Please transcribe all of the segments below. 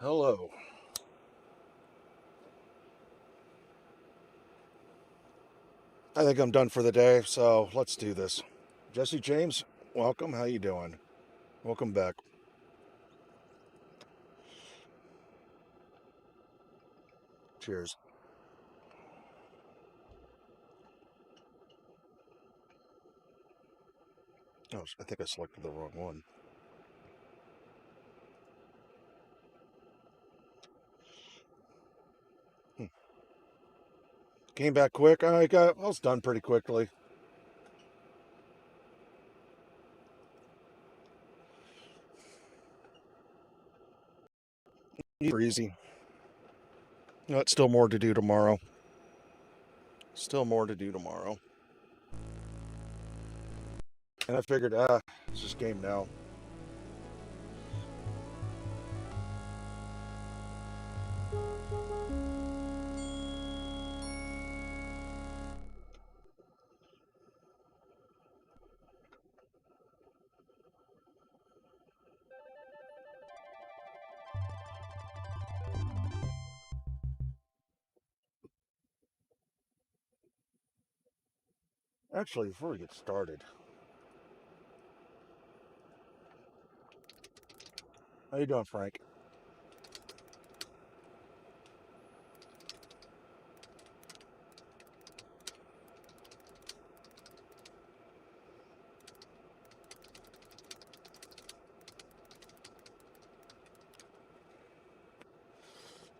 Hello. I think I'm done for the day, so let's do this. Jesse James, welcome. How you doing? Welcome back. Cheers. Oh, I think I selected the wrong one. Hmm. Came back quick. I was done pretty quickly. Easy. Still more to do tomorrow. Still more to do tomorrow. And I figured, it's just game now. Actually, before we get started, how you doing, Frank?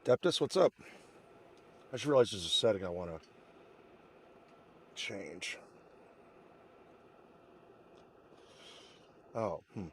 Deptus, what's up? I just realized there's a setting I want to change. Oh, hmm.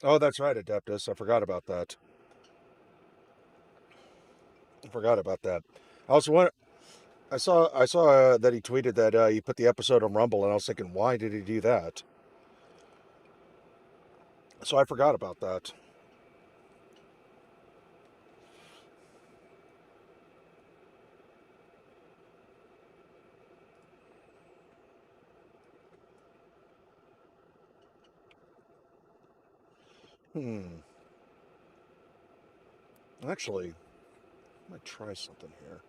Oh, that's right, Adeptus. I forgot about that. I forgot about that. I also want. I saw that he tweeted that he put the episode on Rumble, and I was thinking, why did he do that? So I forgot about that. Hmm. Actually, I might try something here.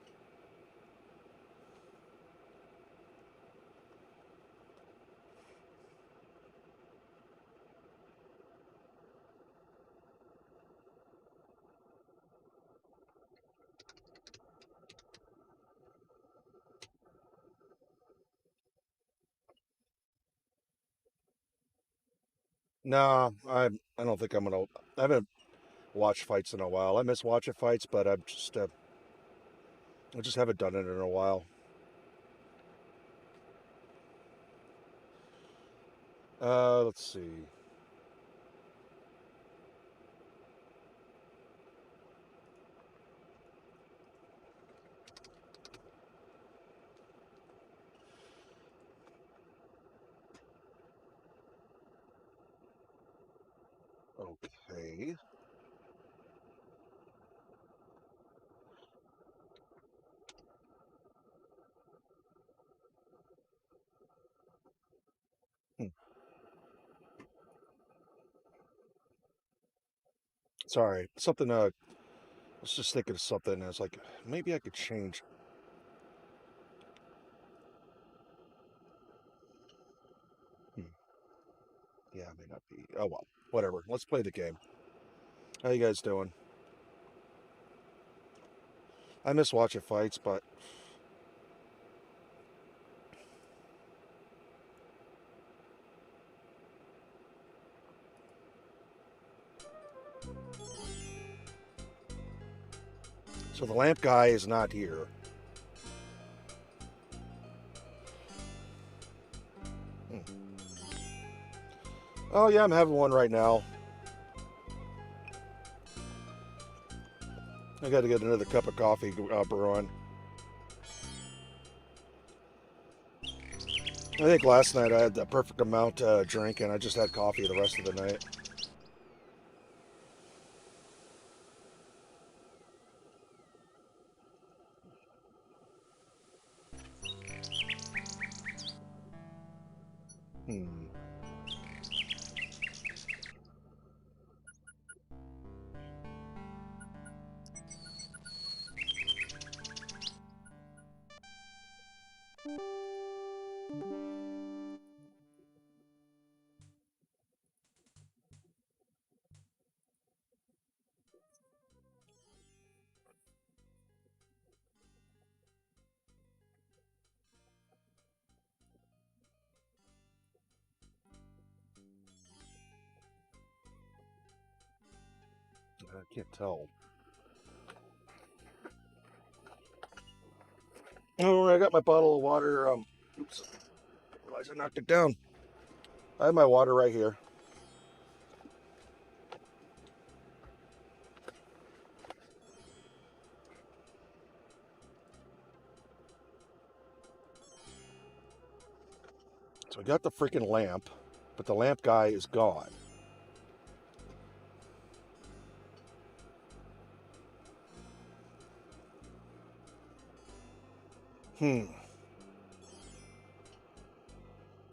No, I don't think I'm gonna. I haven't watched fights in a while. I miss watching fights, but I just haven't done it in a while. Let's see. Okay. Hmm. Sorry, something. I was just thinking of something. I was like, maybe I could change. Hmm. Yeah, it may not be. Oh well, whatever. Let's play the game. How you guys doing? I miss watching fights, but so the lamp guy is not here. Hmm. Oh yeah, I'm having one right now. I got to get another cup of coffee brewing. I think last night I had the perfect amount drink, and I just had coffee the rest of the night. Hmm. I can't tell. Oh, I got my bottle of water. Oops. Realize I knocked it down. I have my water right here. So I got the freaking lamp, but the lamp guy is gone. I'm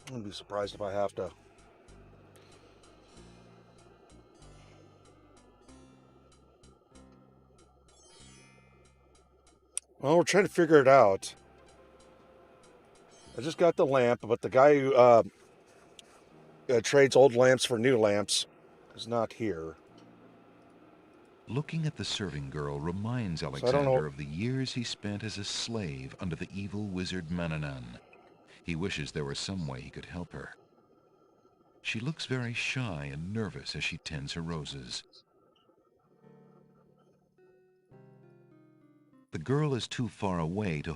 gonna be surprised if I have to. Well, we're trying to figure it out. I just got the lamp, but the guy who trades old lamps for new lamps is not here. Looking at the serving girl reminds So I don't know. Alexander of the years he spent as a slave under the evil wizard Mananan. He wishes there were some way he could help her. She looks very shy and nervous as she tends her roses. The girl is too far away to...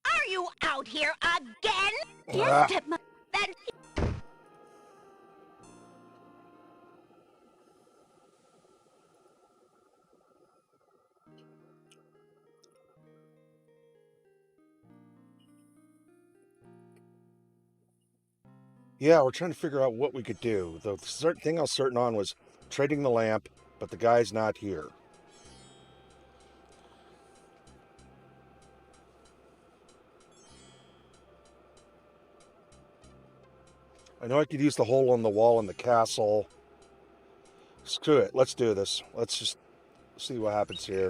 Are you out here again? Ah. Yes, stepmother. Then Yeah, we're trying to figure out what we could do. The certain thing I was certain on was trading the lamp, but the guy's not here. I know I could use the hole in the wall in the castle. Screw it. Let's do this. Let's just see what happens here.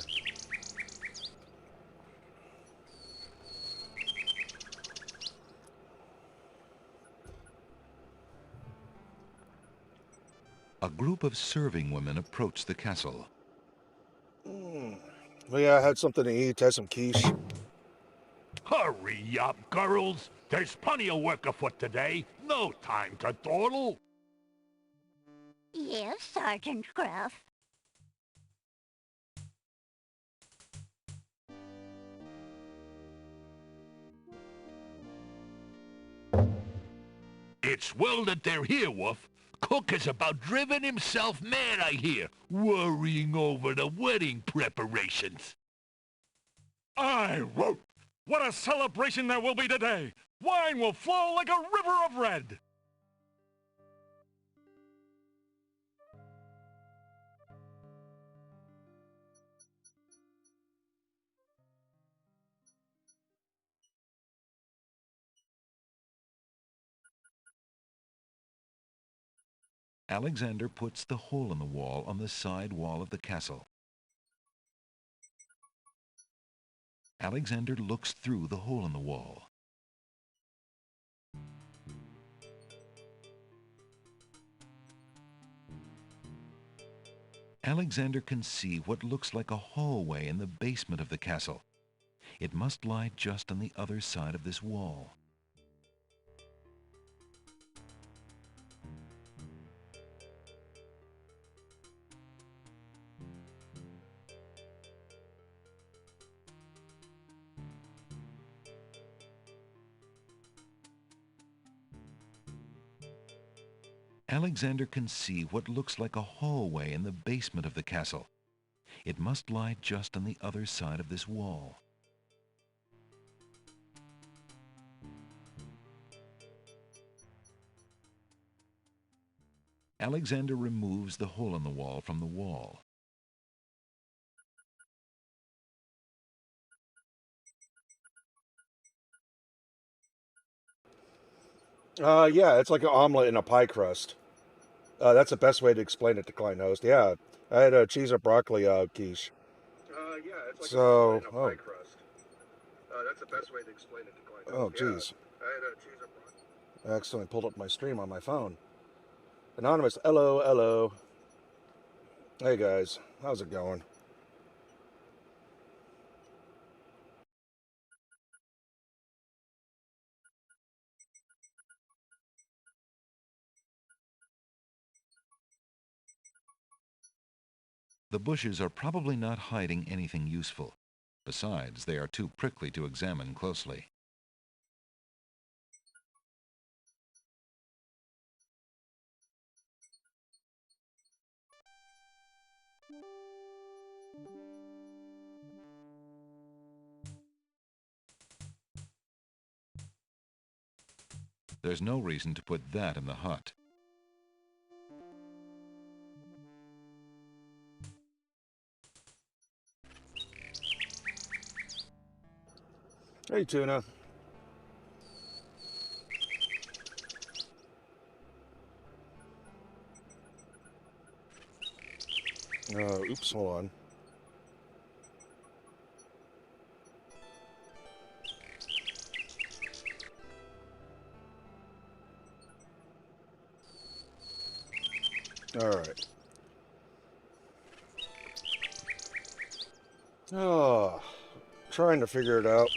A group of serving women approach the castle. Well, yeah, I had something to eat. Had some quiche. Hurry up, girls. There's plenty of work afoot today. No time to dawdle. yes, Sergeant Gruff. It's well that they're here, Wolf. Cook is about driven himself mad, I hear, worrying over the wedding preparations. I won't. What a celebration there will be today! Wine will flow like a river of red! Alexander puts the hole in the wall on the side wall of the castle. Alexander looks through the hole in the wall. Alexander can see what looks like a hallway in the basement of the castle. It must lie just on the other side of this wall. Alexander can see what looks like a hallway in the basement of the castle. It must lie just on the other side of this wall. Alexander removes the hole in the wall from the wall. Yeah, it's like an omelet in a pie crust. That's the best way to explain it to client host. Yeah, I had a cheese or broccoli quiche. Yeah, it's like an omelet in a pie crust. That's the best way to explain it to client host. Oh, geez. Yeah, I had a cheese or broccoli. I accidentally pulled up my stream on my phone. Anonymous, hello, hello. Hey guys, how's it going? The bushes are probably not hiding anything useful. Besides, they are too prickly to examine closely. There's no reason to put that in the hut. Hey, Tuna. Oops, hold on. All right. Oh, trying to figure it out.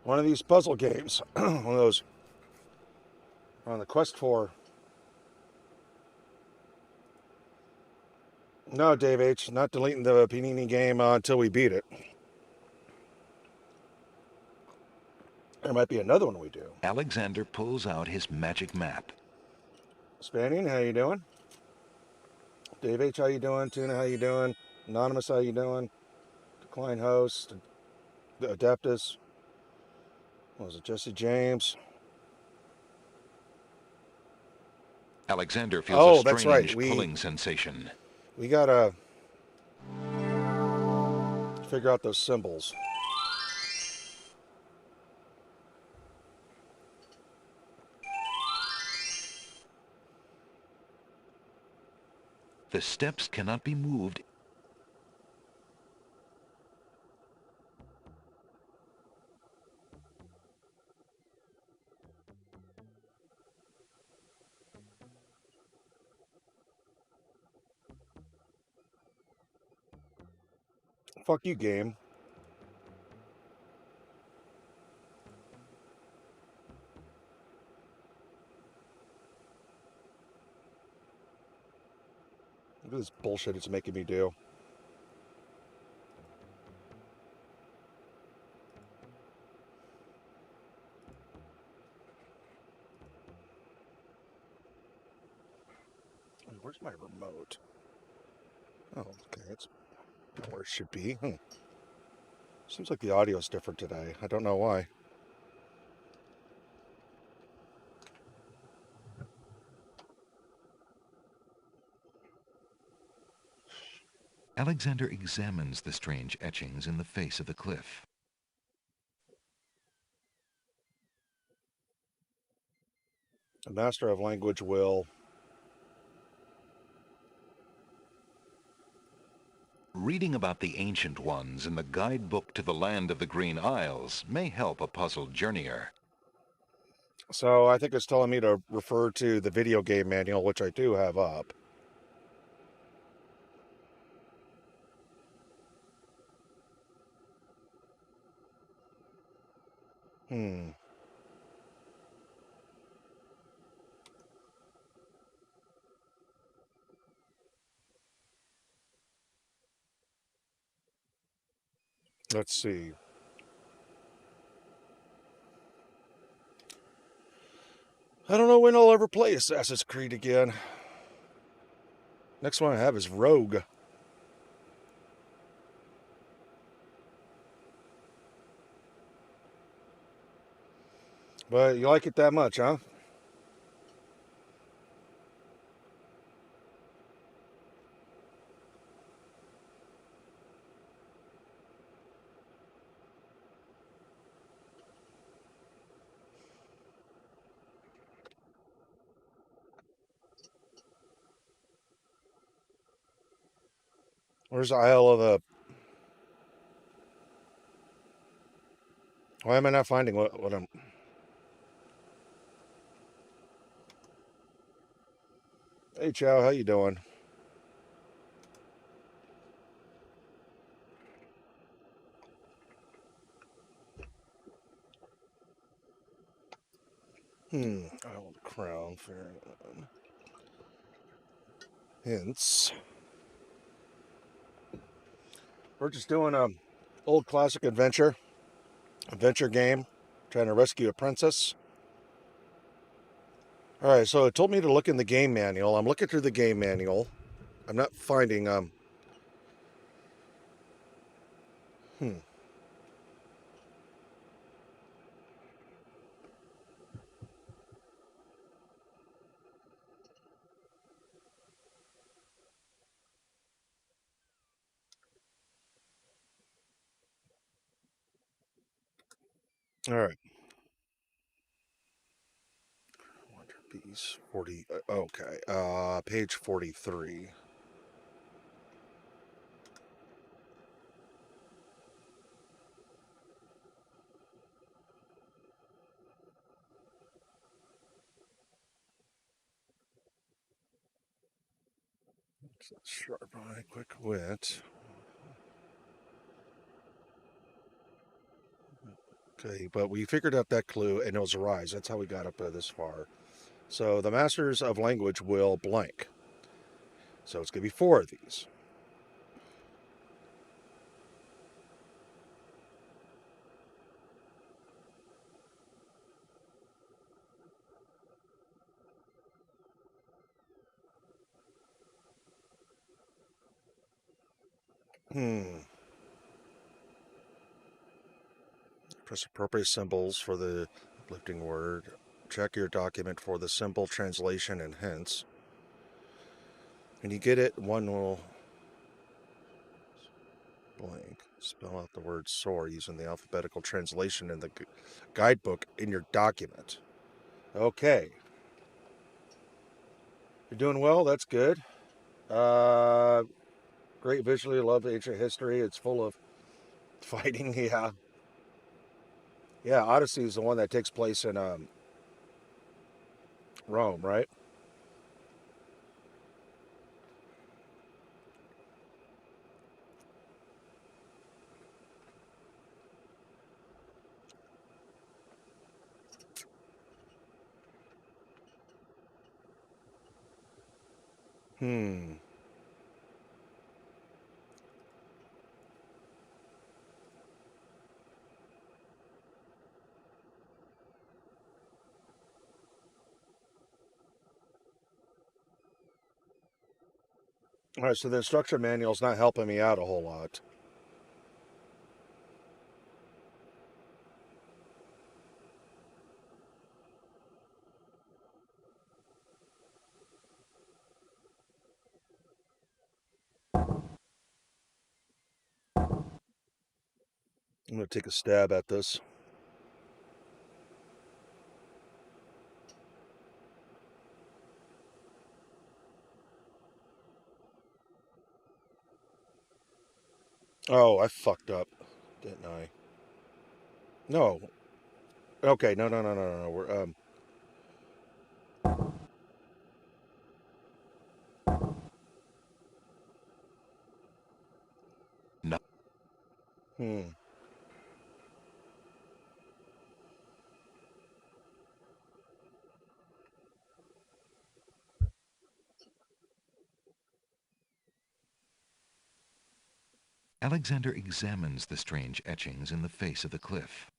One of these puzzle games. One of those on the quest for. No, Dave H. Not deleting the Panini game until we beat it. There might be another one we do. Alexander pulls out his magic map. Spanning, how you doing? Dave H, how you doing? Tuna, how you doing? Anonymous, how you doing? Decline host. Adeptus. What was it? Jesse James. Alexander feels a that's right. strange pulling sensation. We gotta figure out those symbols. The steps cannot be moved. Fuck you, game. Look at this bullshit it's making me do. Where's my remote? Oh, okay. It's not where it should be. Seems like the audio's different today. I don't know why. Alexander examines the strange etchings in the face of the cliff. The master of language will. Reading about the Ancient Ones in the guidebook to the Land of the Green Isles may help a puzzled journeyer. So I think it's telling me to refer to the video game manual, which I do have up. Let's see. I don't know when I'll ever play Assassin's Creed again. Next one I have is Rogue. But you like it that much, huh? Where's Isle of the... Why am I not finding what I'm... Hey, Chow, how you doing? Isle of the Crown, fair. Hints. We're just doing a old classic adventure game, trying to rescue a princess. All right, so it told me to look in the game manual. I'm looking through the game manual. I'm not finding Hmm. All right. Wonder Beast 40. Okay. Page 43. Sharp eye, quick wit. Okay, but we figured out that clue, and it was a rise. That's how we got up this far. So the masters of language will blank. So it's going to be 4 of these. Hmm. Press appropriate symbols for the uplifting word. Check your document for the symbol translation and hints. When you get it, one will blank. Spell out the word soar using the alphabetical translation in the guidebook in your document. Okay. You're doing well. That's good. Uh, Great visually. Love ancient history. It's full of fighting. Yeah. Yeah. Odyssey is the one that takes place in Rome, right? Hmm. All right. So the instruction manual's not helping me out a whole lot. I'm going to take a stab at this. Oh, I fucked up, didn't I? No. Okay. No. No. No. No. No. No. We're No. Hmm. Alexander examines the strange etchings in the face of the cliff.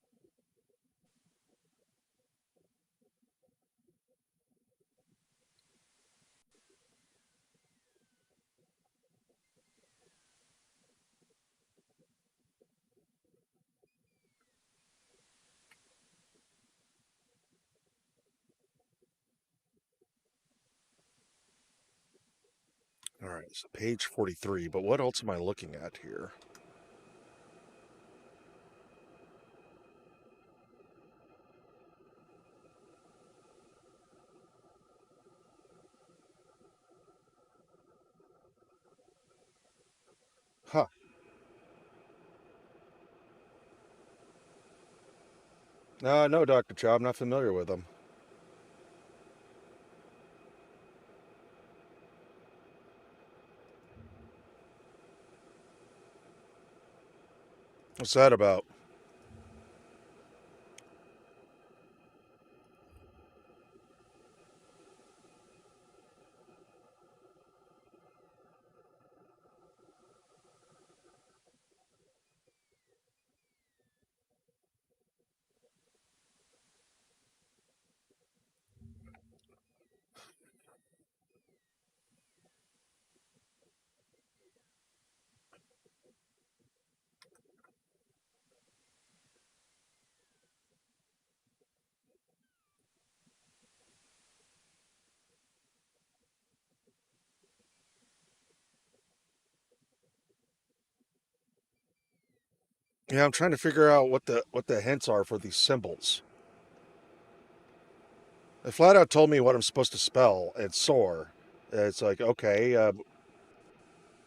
All right, so page 43, but what else am I looking at here? Huh. No, Dr. Chow, I'm not familiar with them. What's that about? Yeah, I'm trying to figure out what the hints are for these symbols. It flat out told me what I'm supposed to spell. It's sore. It's like, okay,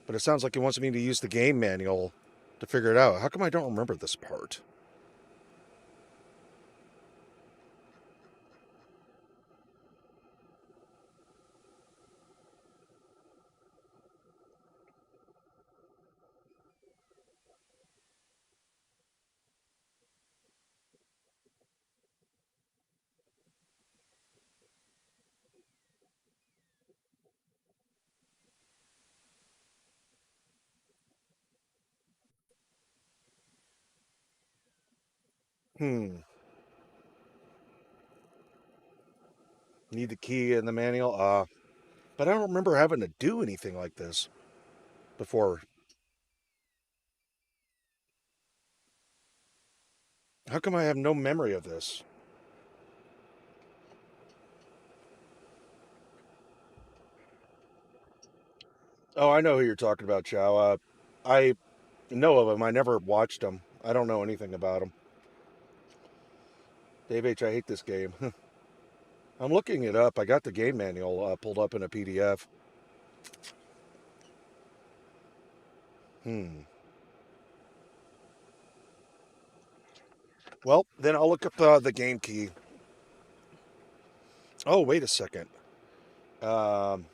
but it sounds like it wants me to use the game manual to figure it out. How come I don't remember this part? Hmm. Need the key in the manual? But I don't remember having to do anything like this before. How come I have no memory of this? Oh, I know who you're talking about, Chow. I know of him. I never watched him. I don't know anything about him. Dave H, I hate this game. I'm looking it up. I got the game manual pulled up in a PDF. Hmm. Well, then I'll look up the game key. Oh, wait a second. Um,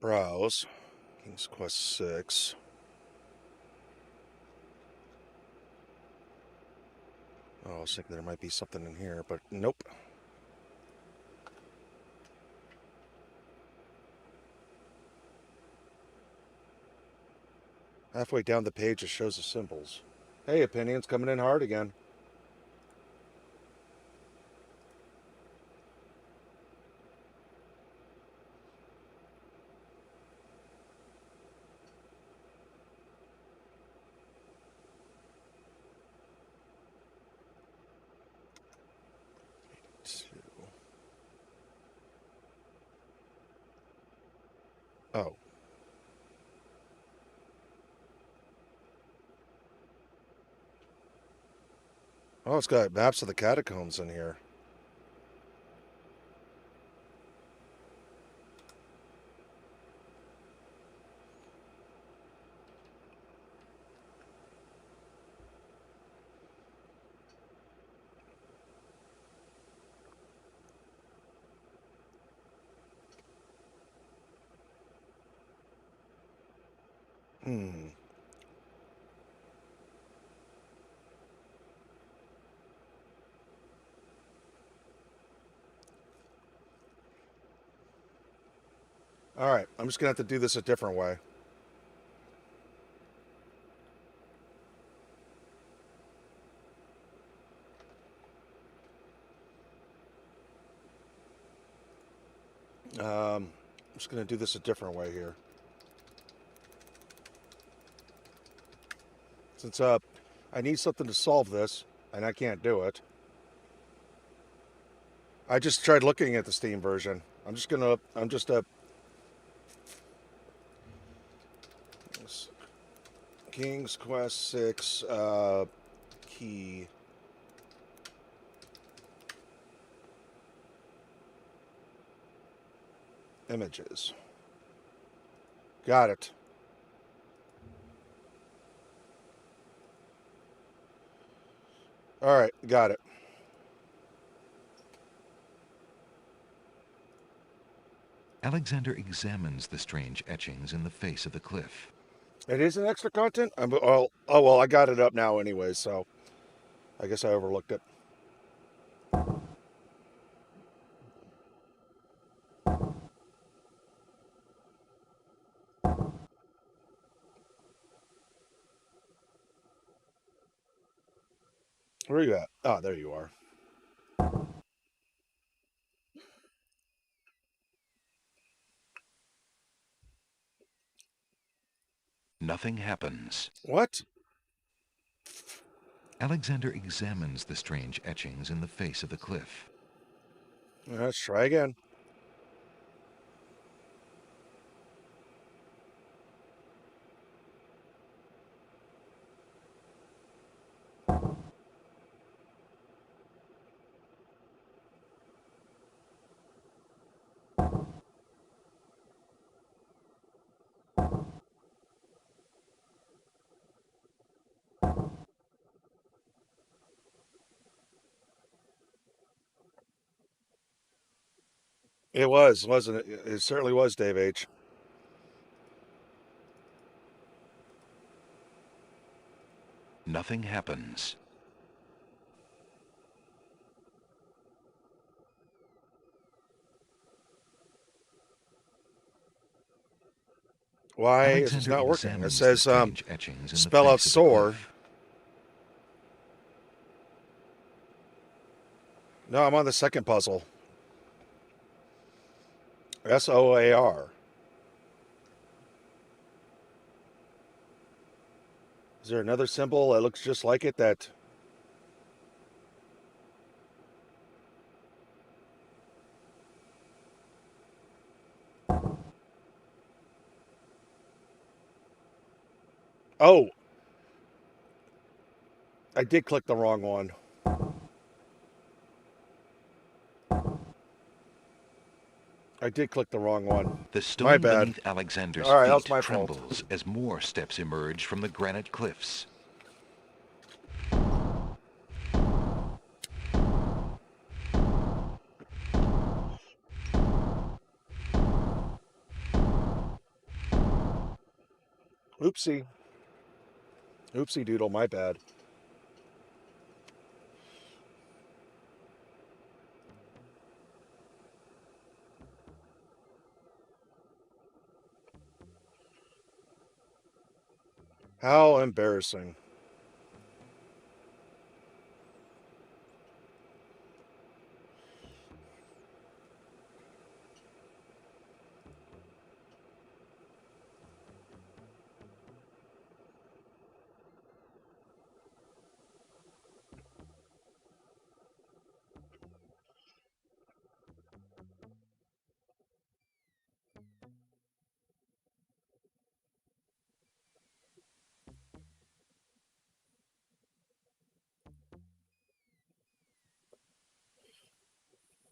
browse. King's Quest 6. Oh, I was thinking there might be something in here, but nope. Halfway down the page, it shows the symbols. Hey, opinions coming in hard again. Oh. Oh, it's got maps of the catacombs in here. Hmm. All right, I'm just gonna have to do this a different way. I'm just going to do this a different way here. Since I need something to solve this, and I can't do it. I just tried looking at the Steam version. I'm just a King's Quest 6 key. Images. Got it. All right, got it. Alexander examines the strange etchings in the face of the cliff. It is an extra content? Oh, well, I got it up now anyway, so I guess I overlooked it. Where are you at? Oh, there you are. Nothing happens. What? Alexander examines the strange etchings in the face of the cliff. Let's try again. It was, wasn't it? It certainly was, Dave H. Nothing happens. Why is this Alexander not working? It examines the says strange etchings in the spell out face of the soar. cliff. No, I'm on the second puzzle. SOAR. Is there another symbol that looks just like it that... Oh! I did click the wrong one. I did click the wrong one. The My stone bad. beneath Alexander's All right, that was feet my fault. trembles as more steps emerge from the granite cliffs. Oopsie. Oopsie doodle, my bad. How embarrassing.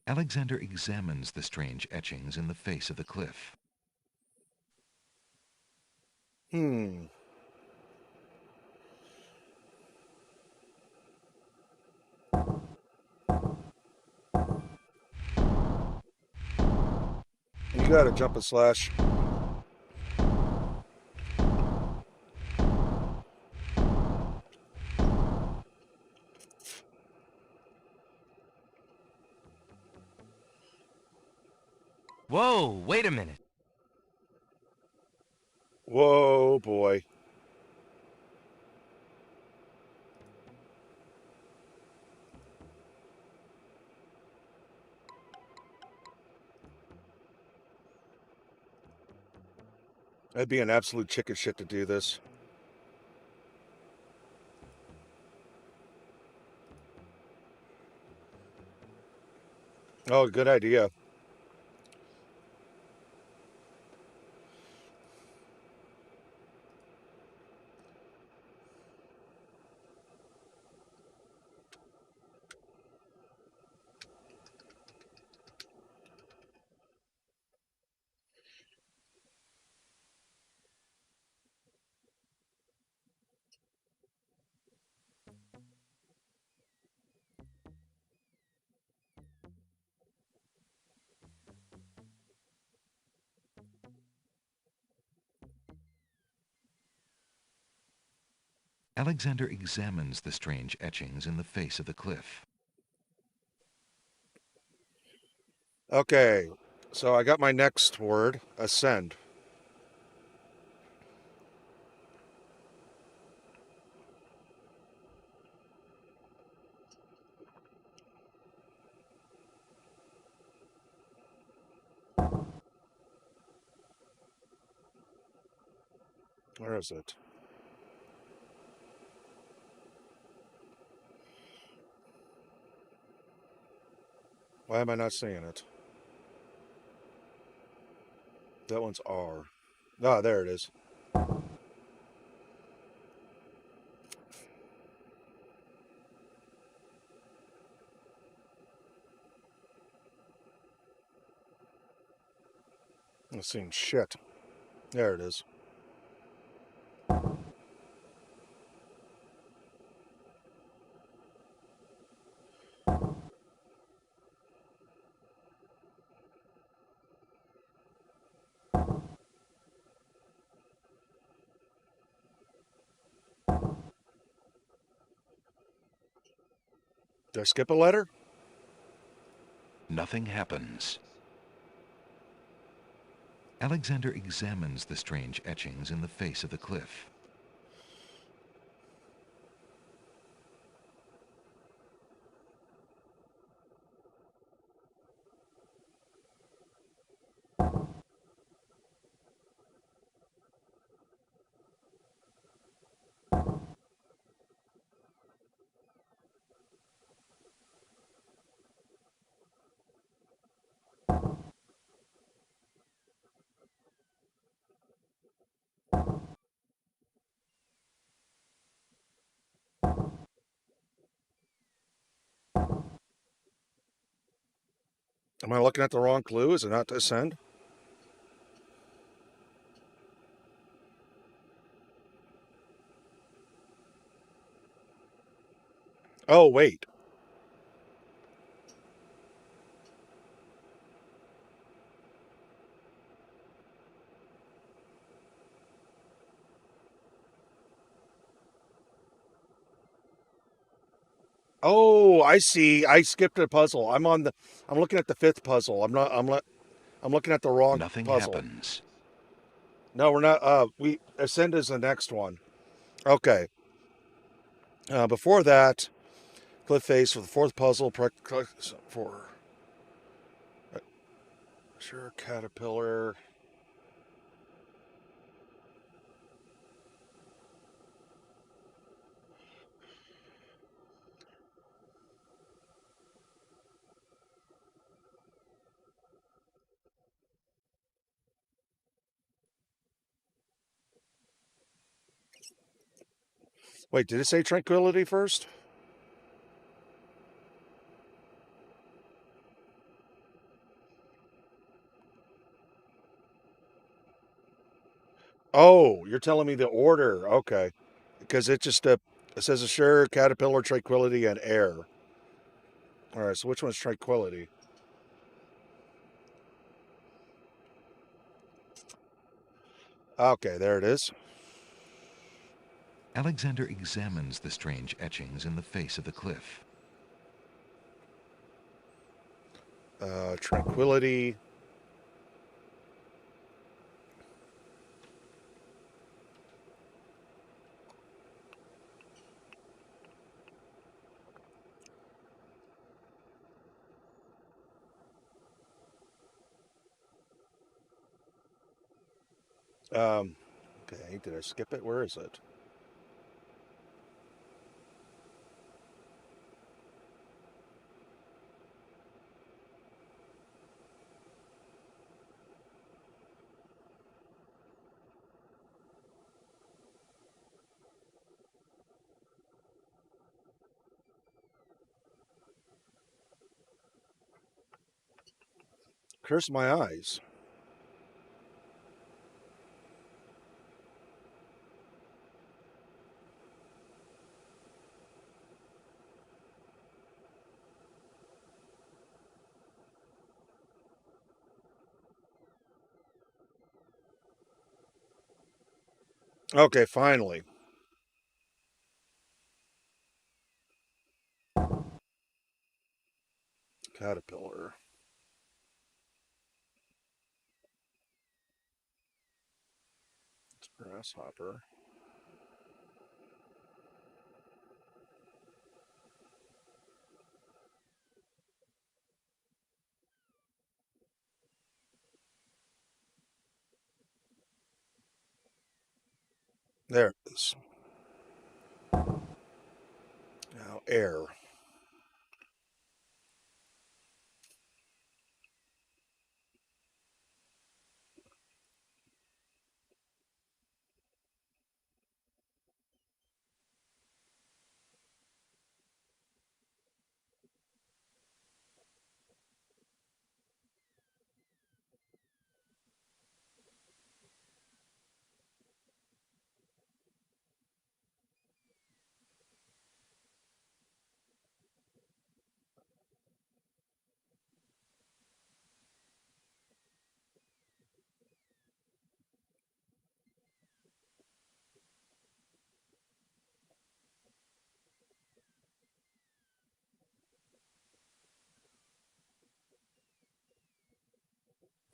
Alexander examines the strange etchings in the face of the cliff. Hmm. You gotta jump a slash. Whoa, wait a minute. Whoa, boy. That'd be an absolute chicken shit to do this. Oh, good idea. Alexander examines the strange etchings in the face of the cliff. Okay, so I got my next word, ascend. Where is it? Why am I not seeing it? That one's R. Ah, there it is. I'm seeing shit. There it is. Did I skip a letter? Nothing happens. Alexander examines the strange etchings in the face of the cliff. Am I looking at the wrong clue? Is it not to ascend? Oh, wait. Oh, I see. I skipped a puzzle. I'm looking at the fifth puzzle. I'm looking at the wrong Nothing puzzle. happens. No, we're not. We ascend is the next one. Okay. Before that, cliff face for the fourth puzzle. For sure, caterpillar. Wait, did it say tranquility first? Oh, you're telling me the order. Okay. Because it just it says assure, caterpillar, tranquility, and air. All right, so which one's tranquility? Okay, there it is. Alexander examines the strange etchings in the face of the cliff. Tranquility. Okay, did I skip it? Where is it? Curse my eyes. Okay, finally. Caterpillar. Grasshopper. There it is. Now air.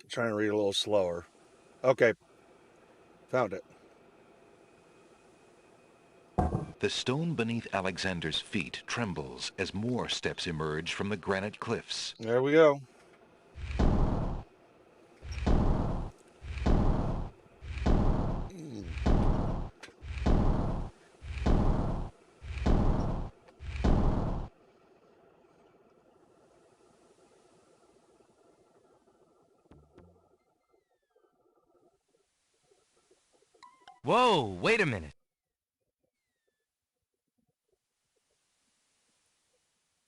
I'm trying to read a little slower. Okay, found it. The stone beneath Alexander's feet trembles as more steps emerge from the granite cliffs. There we go. Whoa, wait a minute.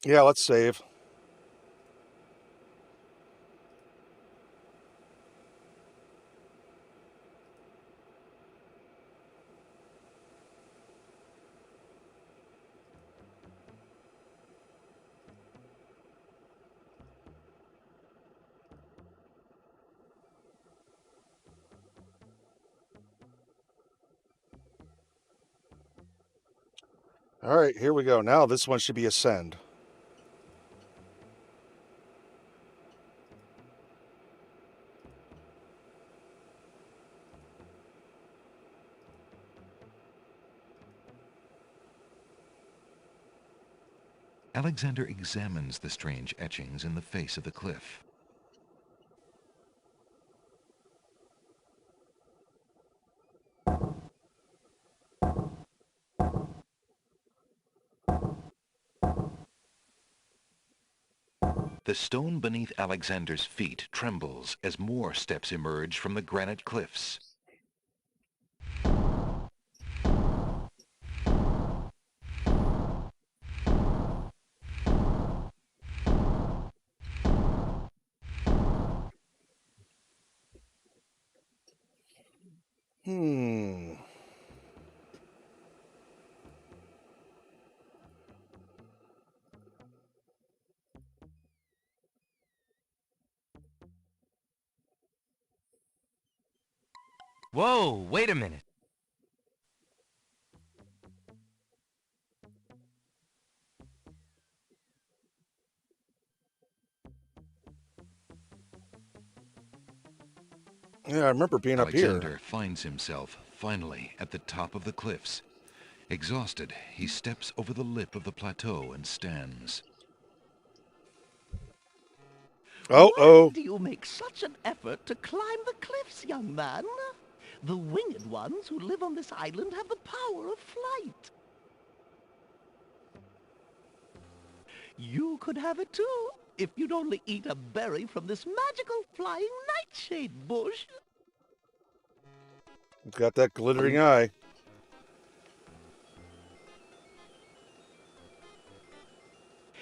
Yeah, let's save. All right, here we go. Now this one should be ascend. Alexander examines the strange etchings in the face of the cliff. The stone beneath Alexander's feet trembles as more steps emerge from the granite cliffs. Hmm. Whoa, wait a minute. Yeah, I remember being up here. Alexander finds himself finally at the top of the cliffs. Exhausted, he steps over the lip of the plateau and stands. Oh, Why oh. do you make such an effort to climb the cliffs, young man? The winged ones who live on this island have the power of flight. You could have it too, if you'd only eat a berry from this magical flying nightshade bush. Got that glittering eye.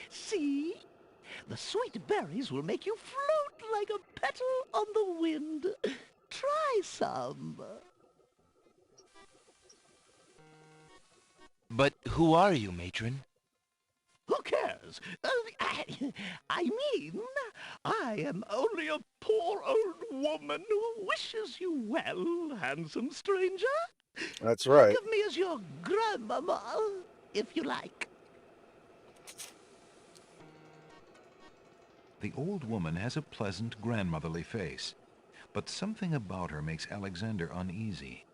See? The sweet berries will make you float like a petal on the wind. Try some. But who are you, matron? Who cares? I mean, I am only a poor old woman who wishes you well, handsome stranger. That's right. Think of me as your grandmama, if you like. The old woman has a pleasant grandmotherly face, but something about her makes Alexander uneasy.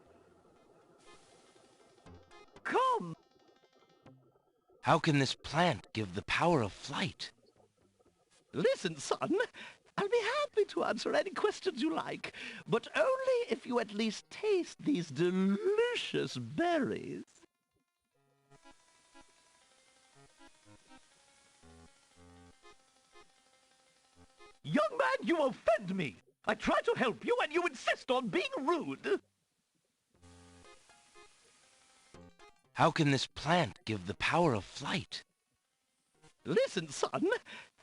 Come. How can this plant give the power of flight? Listen, son. I'll be happy to answer any questions you like, but only if you at least taste these delicious berries. Young man, you offend me. I try to help you and you insist on being rude. How can this plant give the power of flight? Listen, son.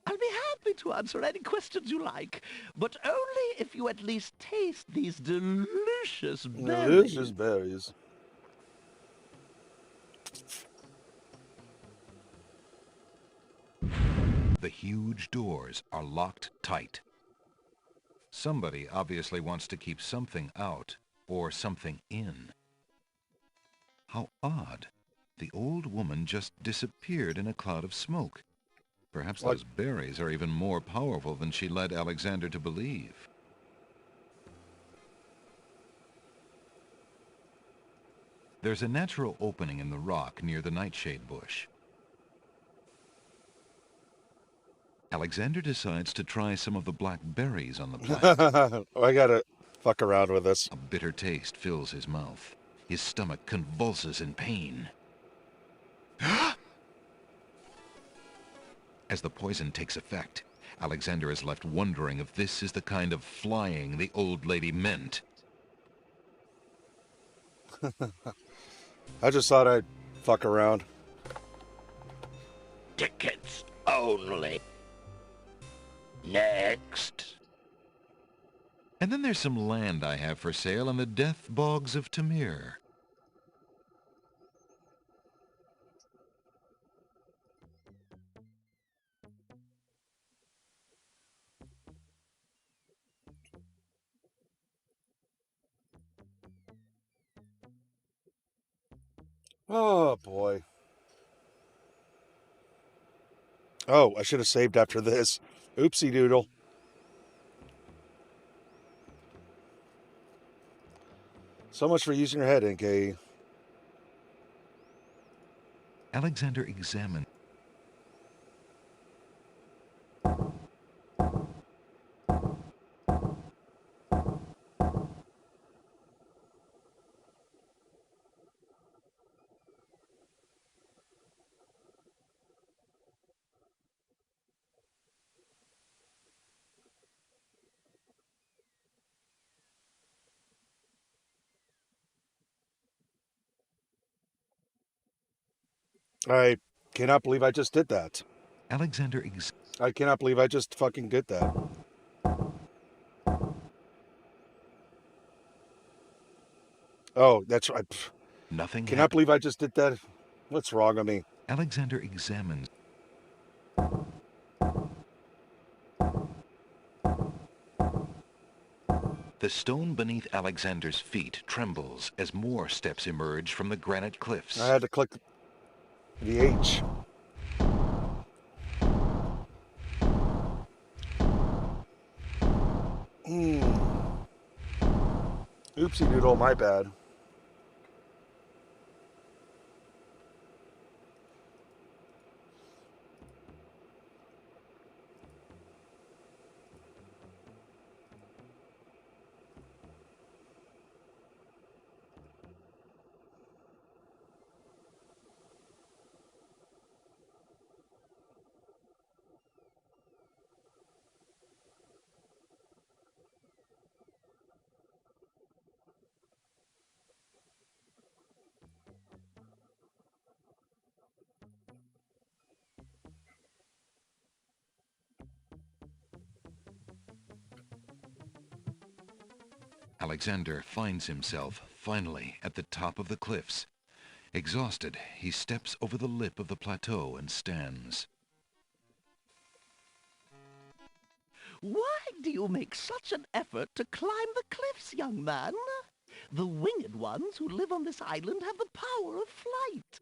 I'll be happy to answer any questions you like, but only if you at least taste these delicious berries. Delicious berries. The huge doors are locked tight. Somebody obviously wants to keep something out or something in. How odd. The old woman just disappeared in a cloud of smoke. Perhaps those berries are even more powerful than she led Alexander to believe. There's a natural opening in the rock near the nightshade bush. Alexander decides to try some of the black berries on the plant. I gotta fuck around with this. A bitter taste fills his mouth. His stomach convulses in pain. As the poison takes effect, Alexander is left wondering if this is the kind of flying the old lady meant. I just thought I'd fuck around. Tickets only. Next. And then there's some land I have for sale in the death bogs of Tamir. Oh, boy. Oh, I should have saved after this. Oopsie doodle. So much for using your head, NK. Alexander examined. I cannot believe I just did that. Alexander I cannot believe I just fucking did that. Oh, that's right. Nothing Cannot happened. believe I just did that. What's wrong with me? Alexander examines. The stone beneath Alexander's feet trembles as more steps emerge from the granite cliffs. I had to click the H. Oopsie doodle, my bad. Alexander finds himself, finally, at the top of the cliffs. Exhausted, he steps over the lip of the plateau and stands. Why do you make such an effort to climb the cliffs, young man? The winged ones who live on this island have the power of flight.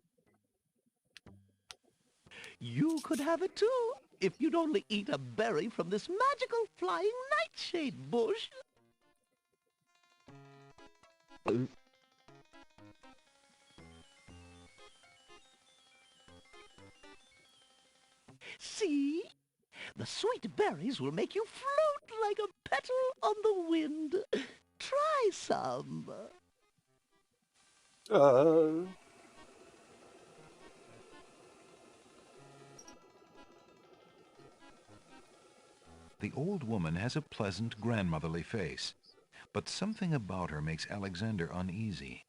You could have it too, if you'd only eat a berry from this magical flying nightshade bush. See? The sweet berries will make you float like a petal on the wind. Try some. Uh, The old woman has a pleasant grandmotherly face, but something about her makes Alexander uneasy.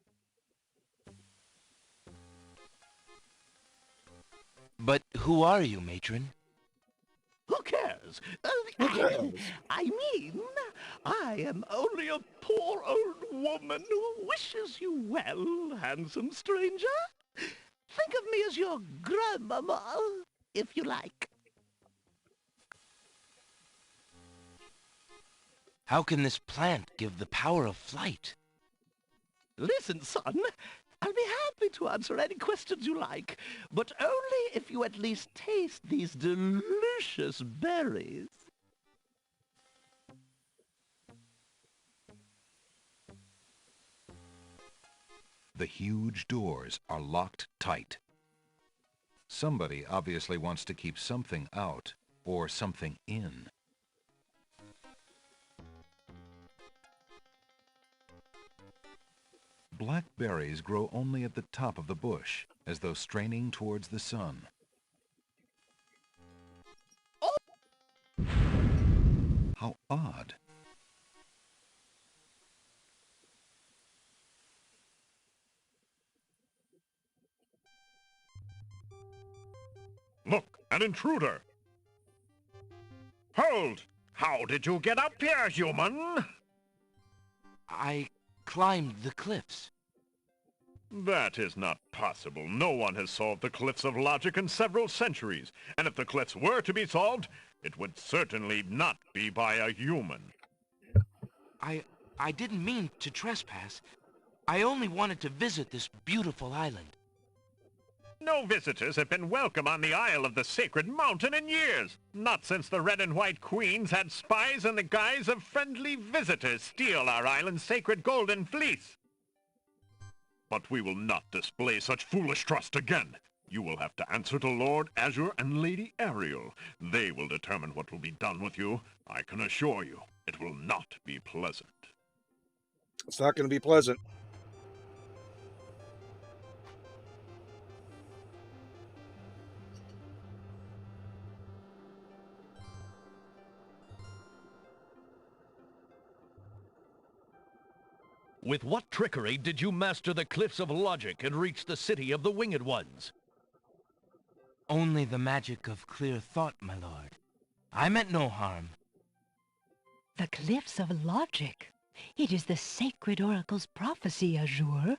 But who are you, matron? Who cares? I mean, I am only a poor old woman who wishes you well, handsome stranger. Think of me as your grandmama, if you like. How can this plant give the power of flight? Listen, son, I'll be happy to answer any questions you like, but only if you at least taste these delicious berries. The huge doors are locked tight. Somebody obviously wants to keep something out or something in. Black berries grow only at the top of the bush, as though straining towards the sun. How odd. Look, an intruder! Hold! How did you get up here, human? I climbed the cliffs. That is not possible. No one has solved the cliffs of logic in several centuries, and if the cliffs were to be solved, it would certainly not be by a human. I didn't mean to trespass. I only wanted to visit this beautiful island. No visitors have been welcome on the Isle of the Sacred Mountain in years. Not since the Red and White Queens had spies in the guise of friendly visitors steal our island's sacred golden fleece. But we will not display such foolish trust again. You will have to answer to Lord Azure and Lady Ariel. They will determine what will be done with you. I can assure you, it will not be pleasant. it's not going to be pleasant. With what trickery did you master the cliffs of logic and reach the city of the winged ones? Only the magic of clear thought, my lord. I meant no harm. The cliffs of logic. It is the sacred oracle's prophecy, Azure.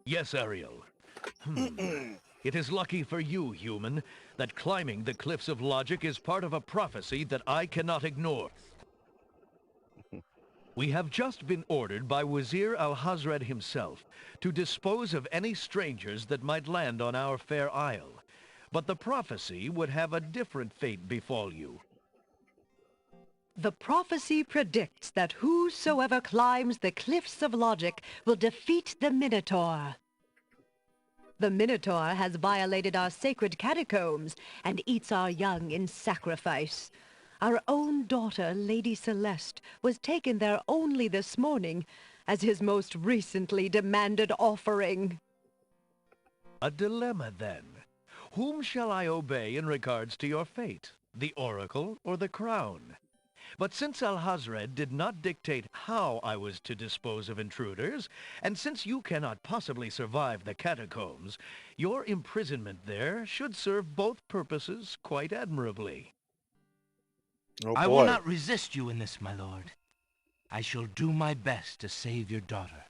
Yes, Ariel. It is lucky for you, human, that climbing the cliffs of logic is part of a prophecy that I cannot ignore. We have just been ordered by Wazir Al-Hazred himself to dispose of any strangers that might land on our fair isle. But the prophecy would have a different fate befall you. The prophecy predicts that whosoever climbs the cliffs of logic will defeat the Minotaur. The Minotaur has violated our sacred catacombs and eats our young in sacrifice. Our own daughter, Lady Celeste, was taken there only this morning as his most recently demanded offering. A dilemma, then. Whom shall I obey in regards to your fate? The Oracle or the Crown? But since Al-Hazred did not dictate how I was to dispose of intruders, and since you cannot possibly survive the catacombs, your imprisonment there should serve both purposes quite admirably. Oh, I boy. will not resist you in this, my lord. I shall do my best to save your daughter.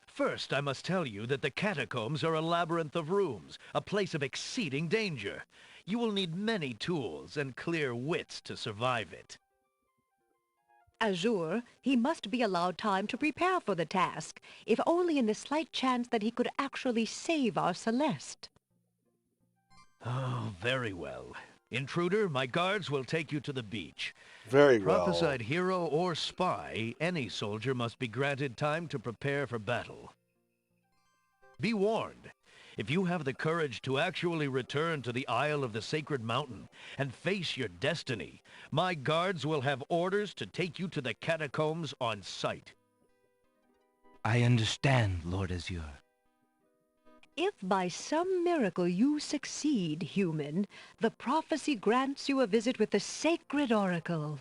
First, I must tell you that the catacombs are a labyrinth of rooms, a place of exceeding danger. You will need many tools and clear wits to survive it. Azure, he must be allowed time to prepare for the task, if only in the slight chance that he could actually save our Celeste. Oh, very well. Intruder, my guards will take you to the beach. Very well. Prophesied hero or spy, any soldier must be granted time to prepare for battle. Be warned, if you have the courage to actually return to the Isle of the Sacred Mountain and face your destiny, my guards will have orders to take you to the catacombs on sight. I understand, Lord Azure. If by some miracle you succeed, human, the prophecy grants you a visit with the sacred oracle.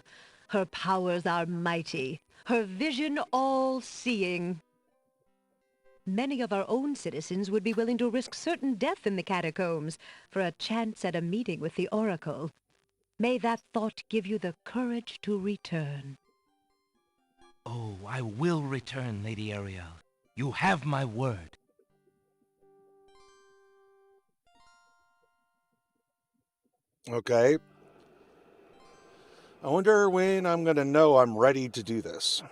Her powers are mighty, her vision all-seeing. Many of our own citizens would be willing to risk certain death in the catacombs for a chance at a meeting with the oracle. May that thought give you the courage to return. Oh, I will return, Lady Ariel. You have my word. Okay. I wonder when I'm going to know I'm ready to do this.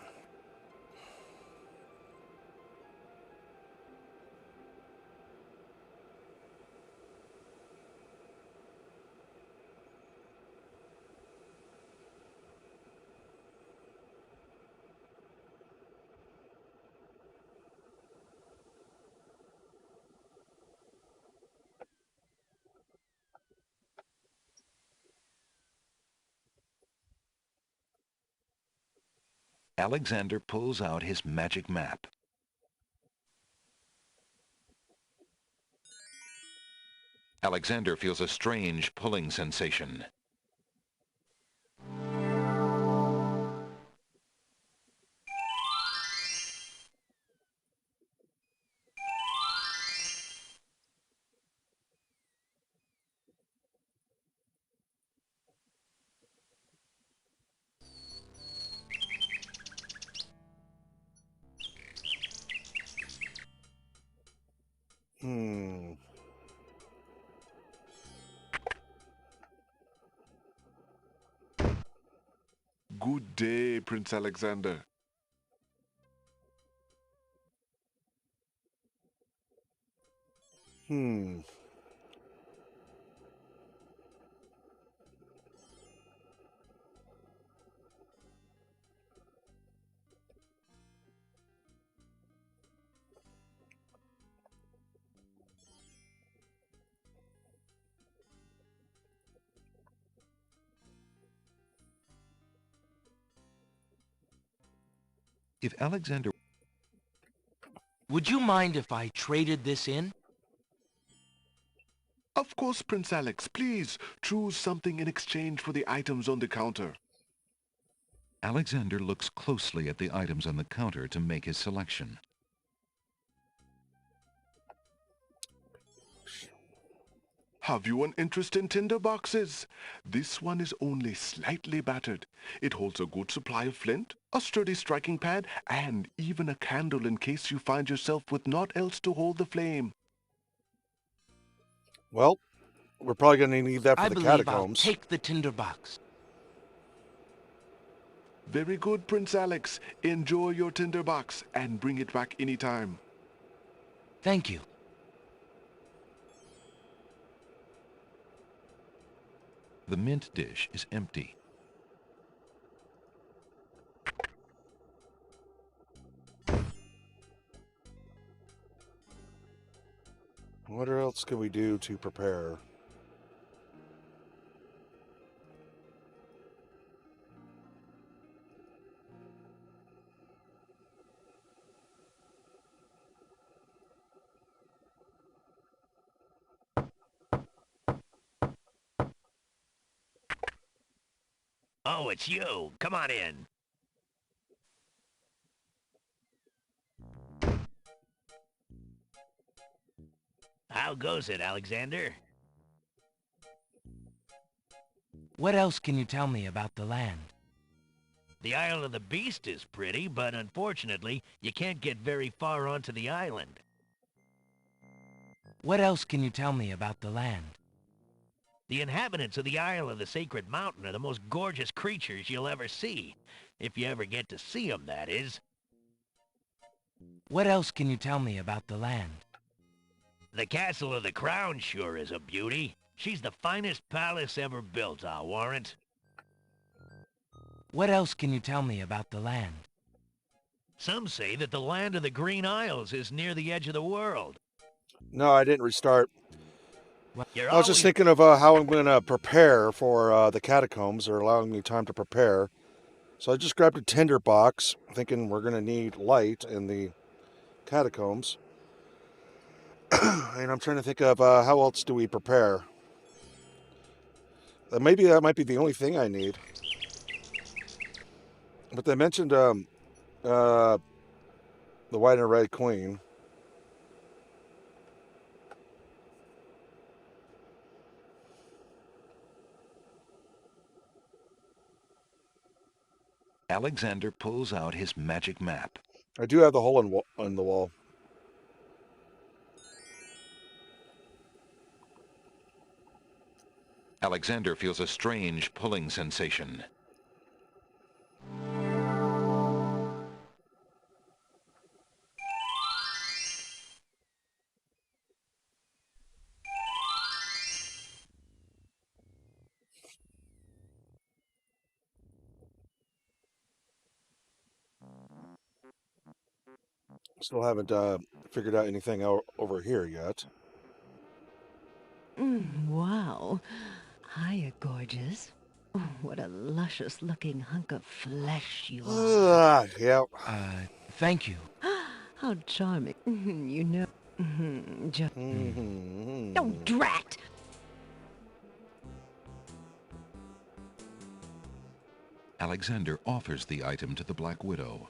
Alexander pulls out his magic map. Alexander feels a strange pulling sensation. Good day, Prince Alexander. If Alexander... Would you mind if I traded this in? Of course, Prince Alex. Please choose something in exchange for the items on the counter. Alexander looks closely at the items on the counter to make his selection. Have you an interest in tinder boxes? This one is only slightly battered. It holds a good supply of flint, a sturdy striking pad, and even a candle in case you find yourself with naught else to hold the flame. Well, we're probably going to need that for I the believe catacombs. I'll take the tinderbox. Very good, Prince Alex. Enjoy your tinderbox and bring it back anytime. Thank you. The mint dish is empty. What else can we do to prepare? Oh, it's you. Come on in. How goes it, Alexander? What else can you tell me about the land? The Isle of the Beast is pretty, but unfortunately, you can't get very far onto the island. What else can you tell me about the land? The inhabitants of the Isle of the Sacred Mountain are the most gorgeous creatures you'll ever see. If you ever get to see them, that is. What else can you tell me about the land? The Castle of the Crown sure is a beauty. She's the finest palace ever built, I'll warrant. What else can you tell me about the land? Some say that the land of the Green Isles is near the edge of the world. No, I didn't restart. You're I was just thinking of how I'm going to prepare for the catacombs. They're allowing me time to prepare. So I just grabbed a tinder box, thinking we're going to need light in the catacombs. And I'm trying to think of how else do we prepare. Maybe that might be the only thing I need. But they mentioned the white and red queen. Alexander pulls out his magic map. I do have the hole in the wall. Alexander feels a strange pulling sensation. Still haven't figured out anything over here yet. Wow. Hiya, gorgeous. Oh, what a luscious-looking hunk of flesh you are. Yeah. Thank you. How charming. You know. Just... Oh, drat! Alexander offers the item to the Black Widow.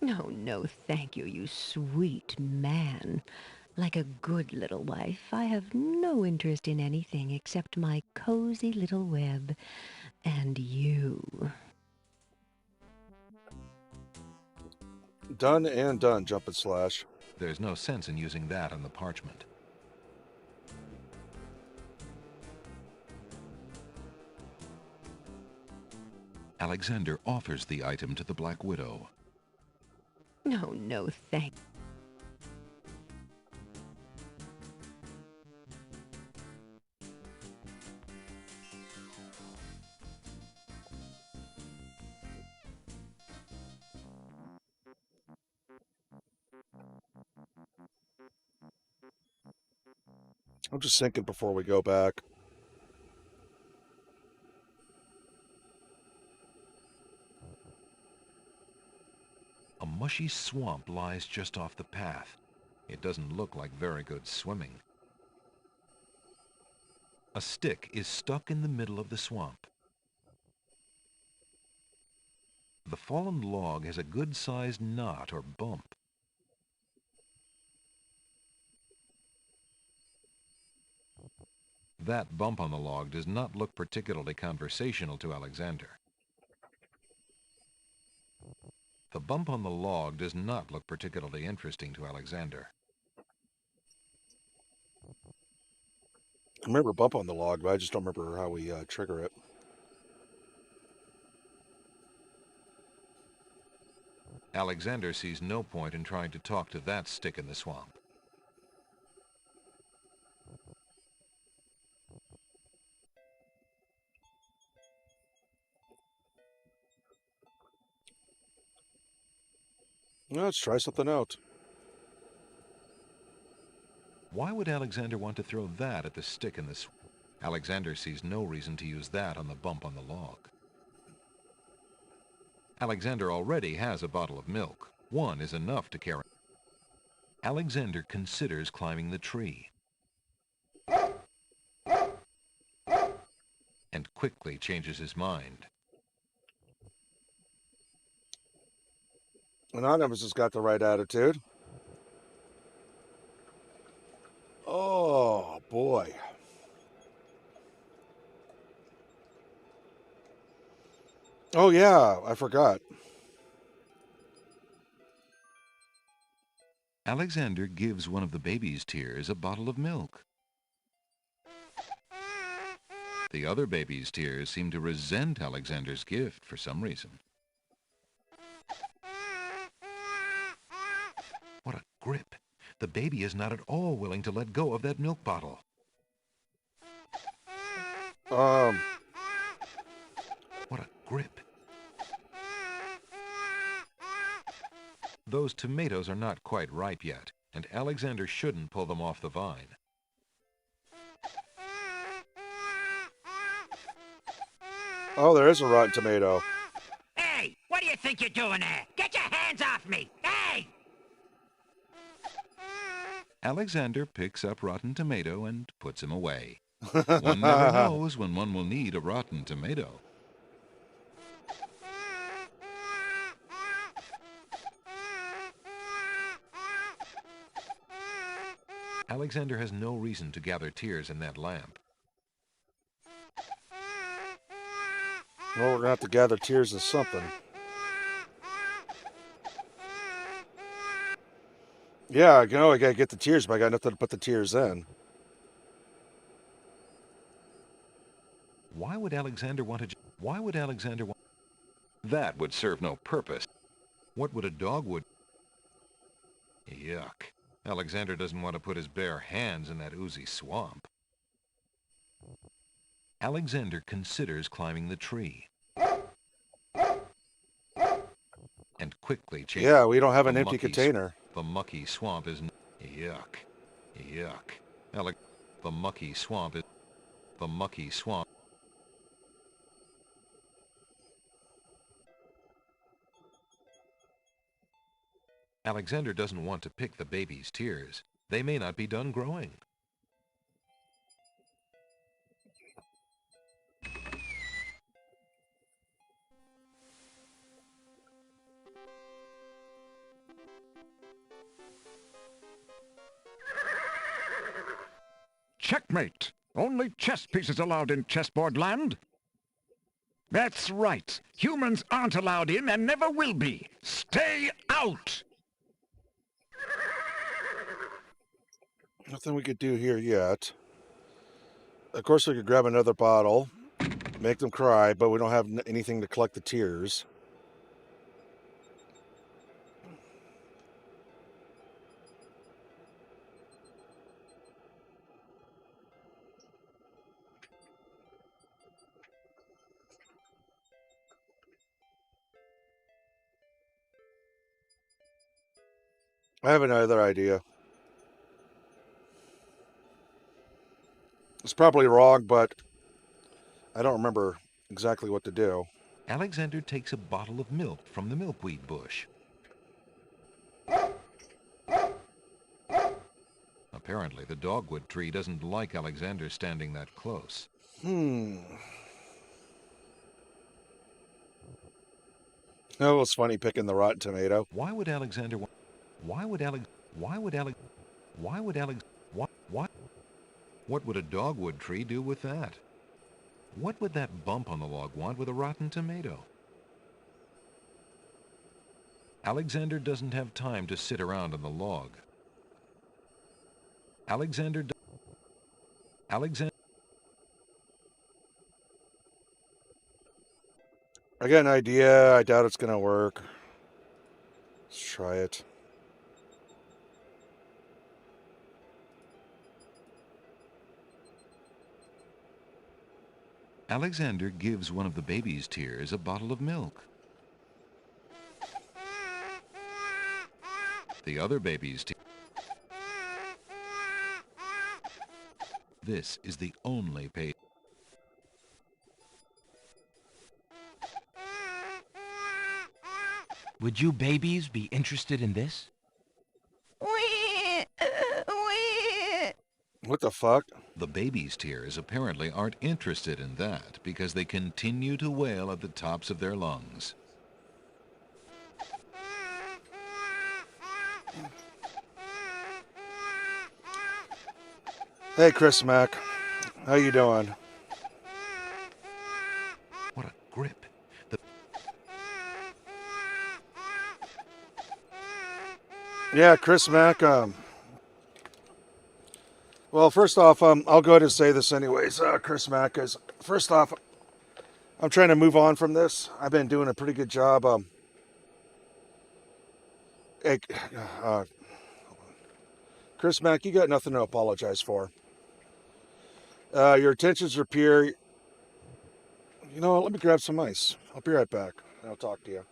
No, no, thank you, you sweet man. Like a good little wife, I have no interest in anything except my cozy little web and you. Done and done, jump and slash. There's no sense in using that on the parchment. Alexander offers the item to the Black Widow. No, no, thank you. I'm just thinking before we go back. A mushy swamp lies just off the path. It doesn't look like very good swimming. A stick is stuck in the middle of the swamp. The fallen log has a good-sized knot or bump. That bump on the log does not look particularly conversational to Alexander. The bump on the log does not look particularly interesting to Alexander. I remember bump on the log, but I just don't remember how we trigger it. Alexander sees no point in trying to talk to that stick in the swamp. Let's try something out. Why would Alexander want to throw that at the stick in the swamp? Alexander sees no reason to use that on the bump on the log. Alexander already has a bottle of milk. One is enough to carry. Alexander considers climbing the tree and quickly changes his mind. Anonymous has got the right attitude. Oh, boy. Oh, yeah, I forgot. Alexander gives one of the baby's tears a bottle of milk. The other baby's tears seem to resent Alexander's gift for some reason. What a grip! The baby is not at all willing to let go of that milk bottle. What a grip! Those tomatoes are not quite ripe yet, and Alexander shouldn't pull them off the vine. Oh, there is a rotten tomato. Hey, what do you think you're doing there? Get your hands off me! Hey! Alexander picks up rotten tomato and puts him away. One never knows when one will need a rotten tomato. Alexander has no reason to gather tears in that lamp. Well, we're gonna have to gather tears of something. Yeah, I gotta get the tears, but I got nothing to put the tears in. Why would Alexander want to... Why would Alexander want... That would serve no purpose. What would a dog would... Yuck. Alexander doesn't want to put his bare hands in that oozy swamp. Alexander considers climbing the tree. And quickly changes... Yeah, we don't have an empty container. The mucky swamp is... Yuck. Yuck. The mucky swamp is... The mucky swamp... Alexander doesn't want to pick the baby's tears. They may not be done growing. Checkmate! Only chess pieces allowed in chessboard land. That's right. Humans aren't allowed in and never will be. Stay out! Nothing we could do here yet. Of course, we could grab another bottle, make them cry, but we don't have anything to collect the tears. I have another idea. It's probably wrong, but I don't remember exactly what to do. Alexander takes a bottle of milk from the milkweed bush. Apparently, the dogwood tree doesn't like Alexander standing that close. Oh, it was funny picking the rotten tomato. Why would Alexander... Why would Alex... Why would Alex... Why would Alex... What? What would a dogwood tree do with that? What would that bump on the log want with a rotten tomato? Alexander doesn't have time to sit around on the log. Alexander... I got an idea. I doubt it's gonna work. Let's try it. Alexander gives one of the baby's tears a bottle of milk. The other baby's tears... This is the only page. Would you babies be interested in this? What the fuck? The baby's tears apparently aren't interested in that because they continue to wail at the tops of their lungs. Hey, Chris Mack. How you doing? What a grip. Yeah, Chris Mack. Well, first off, I'll go ahead and say this anyways. Chris Mack is first off. I'm trying to move on from this. I've been doing a pretty good job. Hey, uh, Chris Mack, you got nothing to apologize for. Your intentions are pure. You know what? Let me grab some ice. I'll be right back. And I'll talk to you.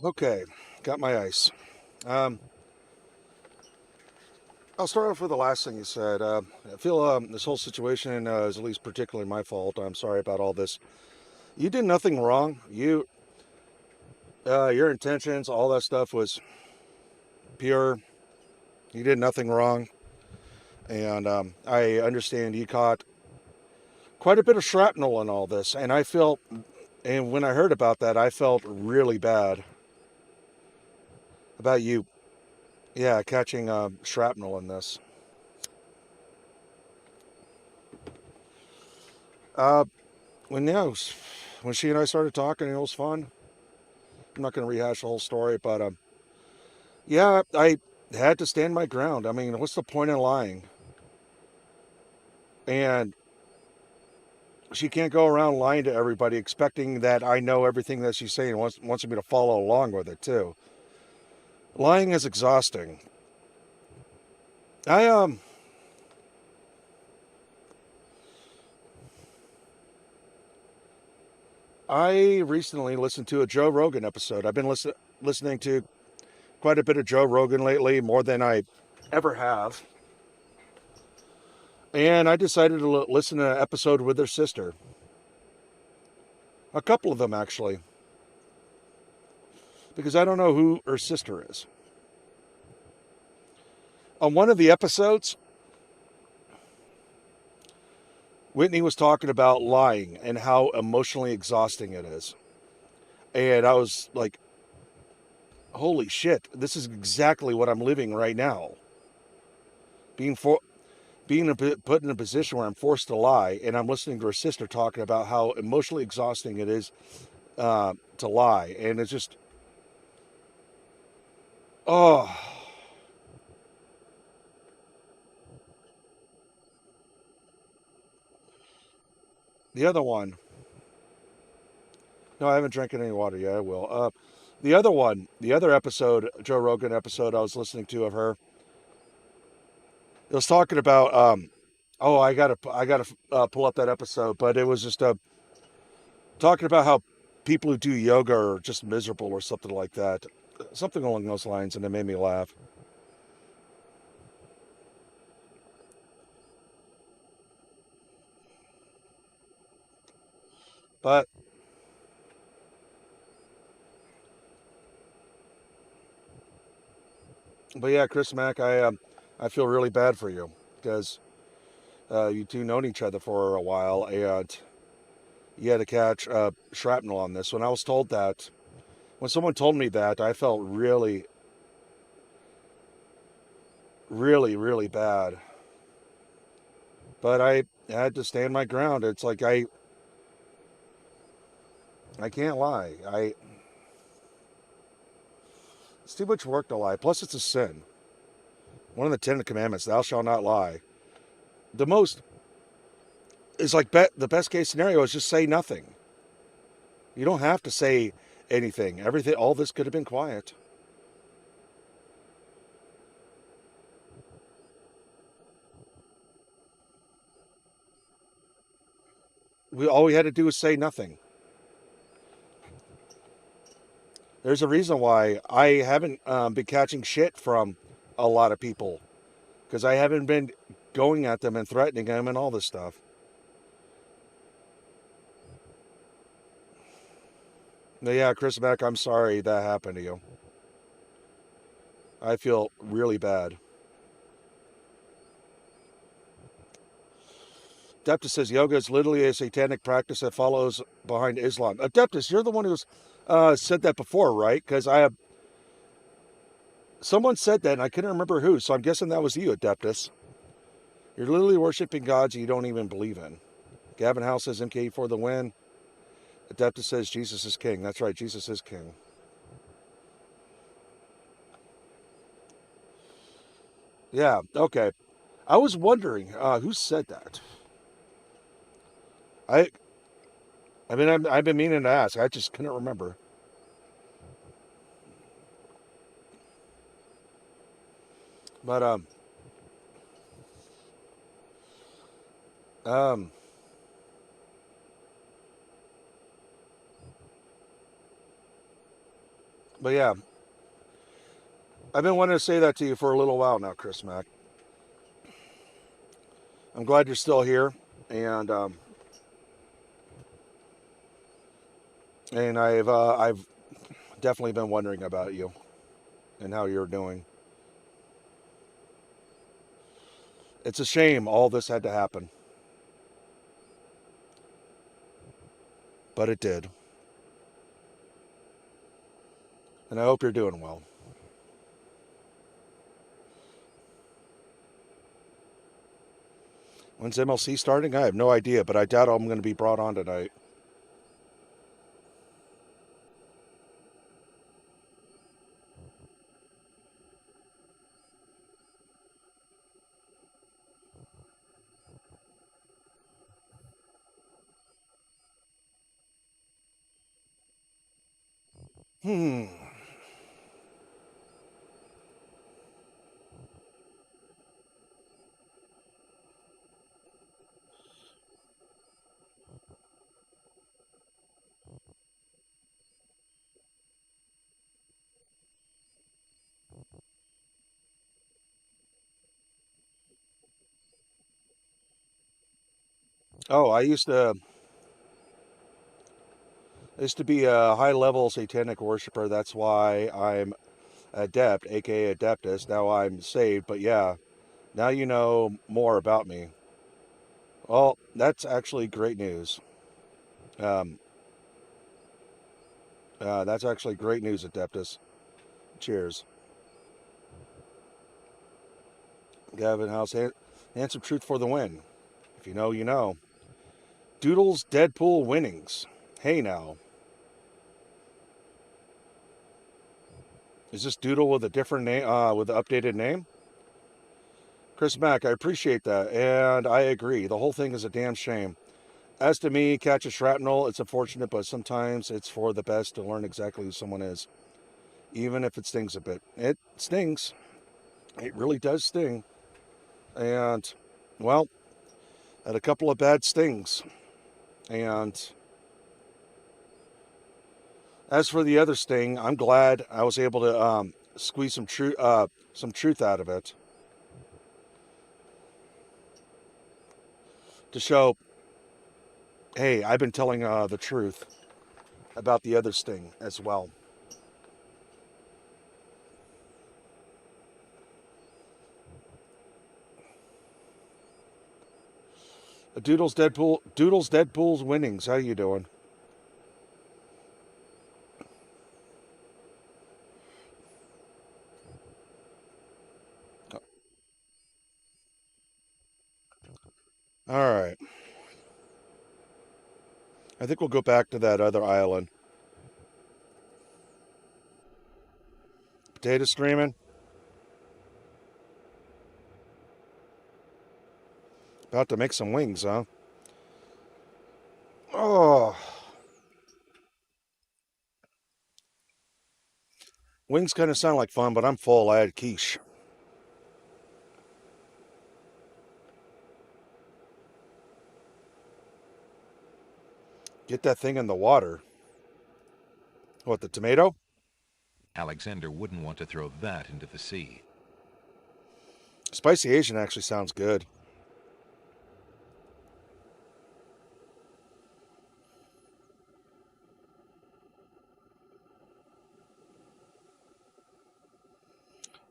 Okay, got my ice. Um, I'll start off with the last thing you said. I feel this whole situation is at least particularly my fault. I'm sorry about all this. You did nothing wrong. Your intentions, all that stuff was pure. You did nothing wrong, and I understand you caught quite a bit of shrapnel in all this, and and when I heard about that, I felt really bad about you. Yeah, catching shrapnel in this. Uh, when she and I started talking, it was fun. I'm not going to rehash the whole story, but yeah, I had to stand my ground. I mean, what's the point in lying? And she can't go around lying to everybody, expecting that I know everything that she's saying. Wants me to follow along with it too. Lying is exhausting. I I recently listened to a Joe Rogan episode. I've been listening to quite a bit of Joe Rogan lately, more than I ever have. And I decided to listen to an episode with their sister. A couple of them, actually. Because I don't know who her sister is. On one of the episodes, Whitney was talking about lying and how emotionally exhausting it is. And I was like, holy shit, this is exactly what I'm living right now. Being put in a position where I'm forced to lie, and I'm listening to her sister talking about how emotionally exhausting it is to lie. And it's just, oh. The other one, no, I haven't drank any water yet. I will. The other one, the other episode, Joe Rogan episode I was listening to of her, it was talking about, oh, I gotta pull up that episode, but it was just talking about how people who do yoga are just miserable or something like that, something along those lines, and it made me laugh. But yeah, Chris Mack, I feel really bad for you because you two known each other for a while, and you had to catch shrapnel on this. When someone told me that, I felt really, really, really bad. But I had to stand my ground. It's like I can't lie. It's too much work to lie. Plus, it's a sin. One of the 10 Commandments: "Thou shalt not lie." The most is like the best case scenario is just say nothing. You don't have to say anything. Everything, all this could have been quiet. All we had to do was say nothing. There's a reason why I haven't been catching shit from a lot of people, because I haven't been going at them and threatening them and all this stuff. But yeah, Chris Mack, I'm sorry that happened to you. I feel really bad. Adeptus says yoga is literally a satanic practice that follows behind Islam. Adeptus, you're the one who's said that before, right? Because someone said that and I couldn't remember who, so I'm guessing that was you, Adeptus. You're literally worshiping gods you don't even believe in. Gavin House says MK for the win. Adeptus says Jesus is king. That's right, Jesus is king. Yeah, okay. I was wondering who said that. I mean, I've been meaning to ask. I just couldn't remember. But um, but yeah, I've been wanting to say that to you for a little while now, Chris Mack. I'm glad you're still here, and I've definitely been wondering about you and how you're doing. It's a shame all this had to happen, but it did, and I hope you're doing well. When's MLC starting? I have no idea, but I doubt I'm going to be brought on tonight. Hmm. Oh, I used to be a high-level satanic worshiper. That's why I'm adept, aka Adeptus. Now I'm saved, but yeah, now you know more about me. Well, that's actually great news. Um, that's actually great news, Adeptus. Cheers. Gavin House, handsome truth for the win. If you know, you know. Doodle's Deadpool winnings. Hey now. Is this Doodle with a different name, with an updated name? Chris Mack, I appreciate that, and I agree. The whole thing is a damn shame. As to me, catch a shrapnel, it's unfortunate, but sometimes it's for the best to learn exactly who someone is, even if it stings a bit. It stings. It really does sting. And, well, had a couple of bad stings. And as for the other sting, I'm glad I was able to squeeze some truth out of it to show, hey, I've been telling the truth about the other sting as well. Doodle's Deadpool's winnings. How you doing? All right. I think we'll go back to that other island. Potato streaming. About to make some wings, huh? Oh. Wings kind of sound like fun, but I'm full. I had quiche. Get that thing in the water. What, the tomato? Alexander wouldn't want to throw that into the sea. Spicy Asian actually sounds good.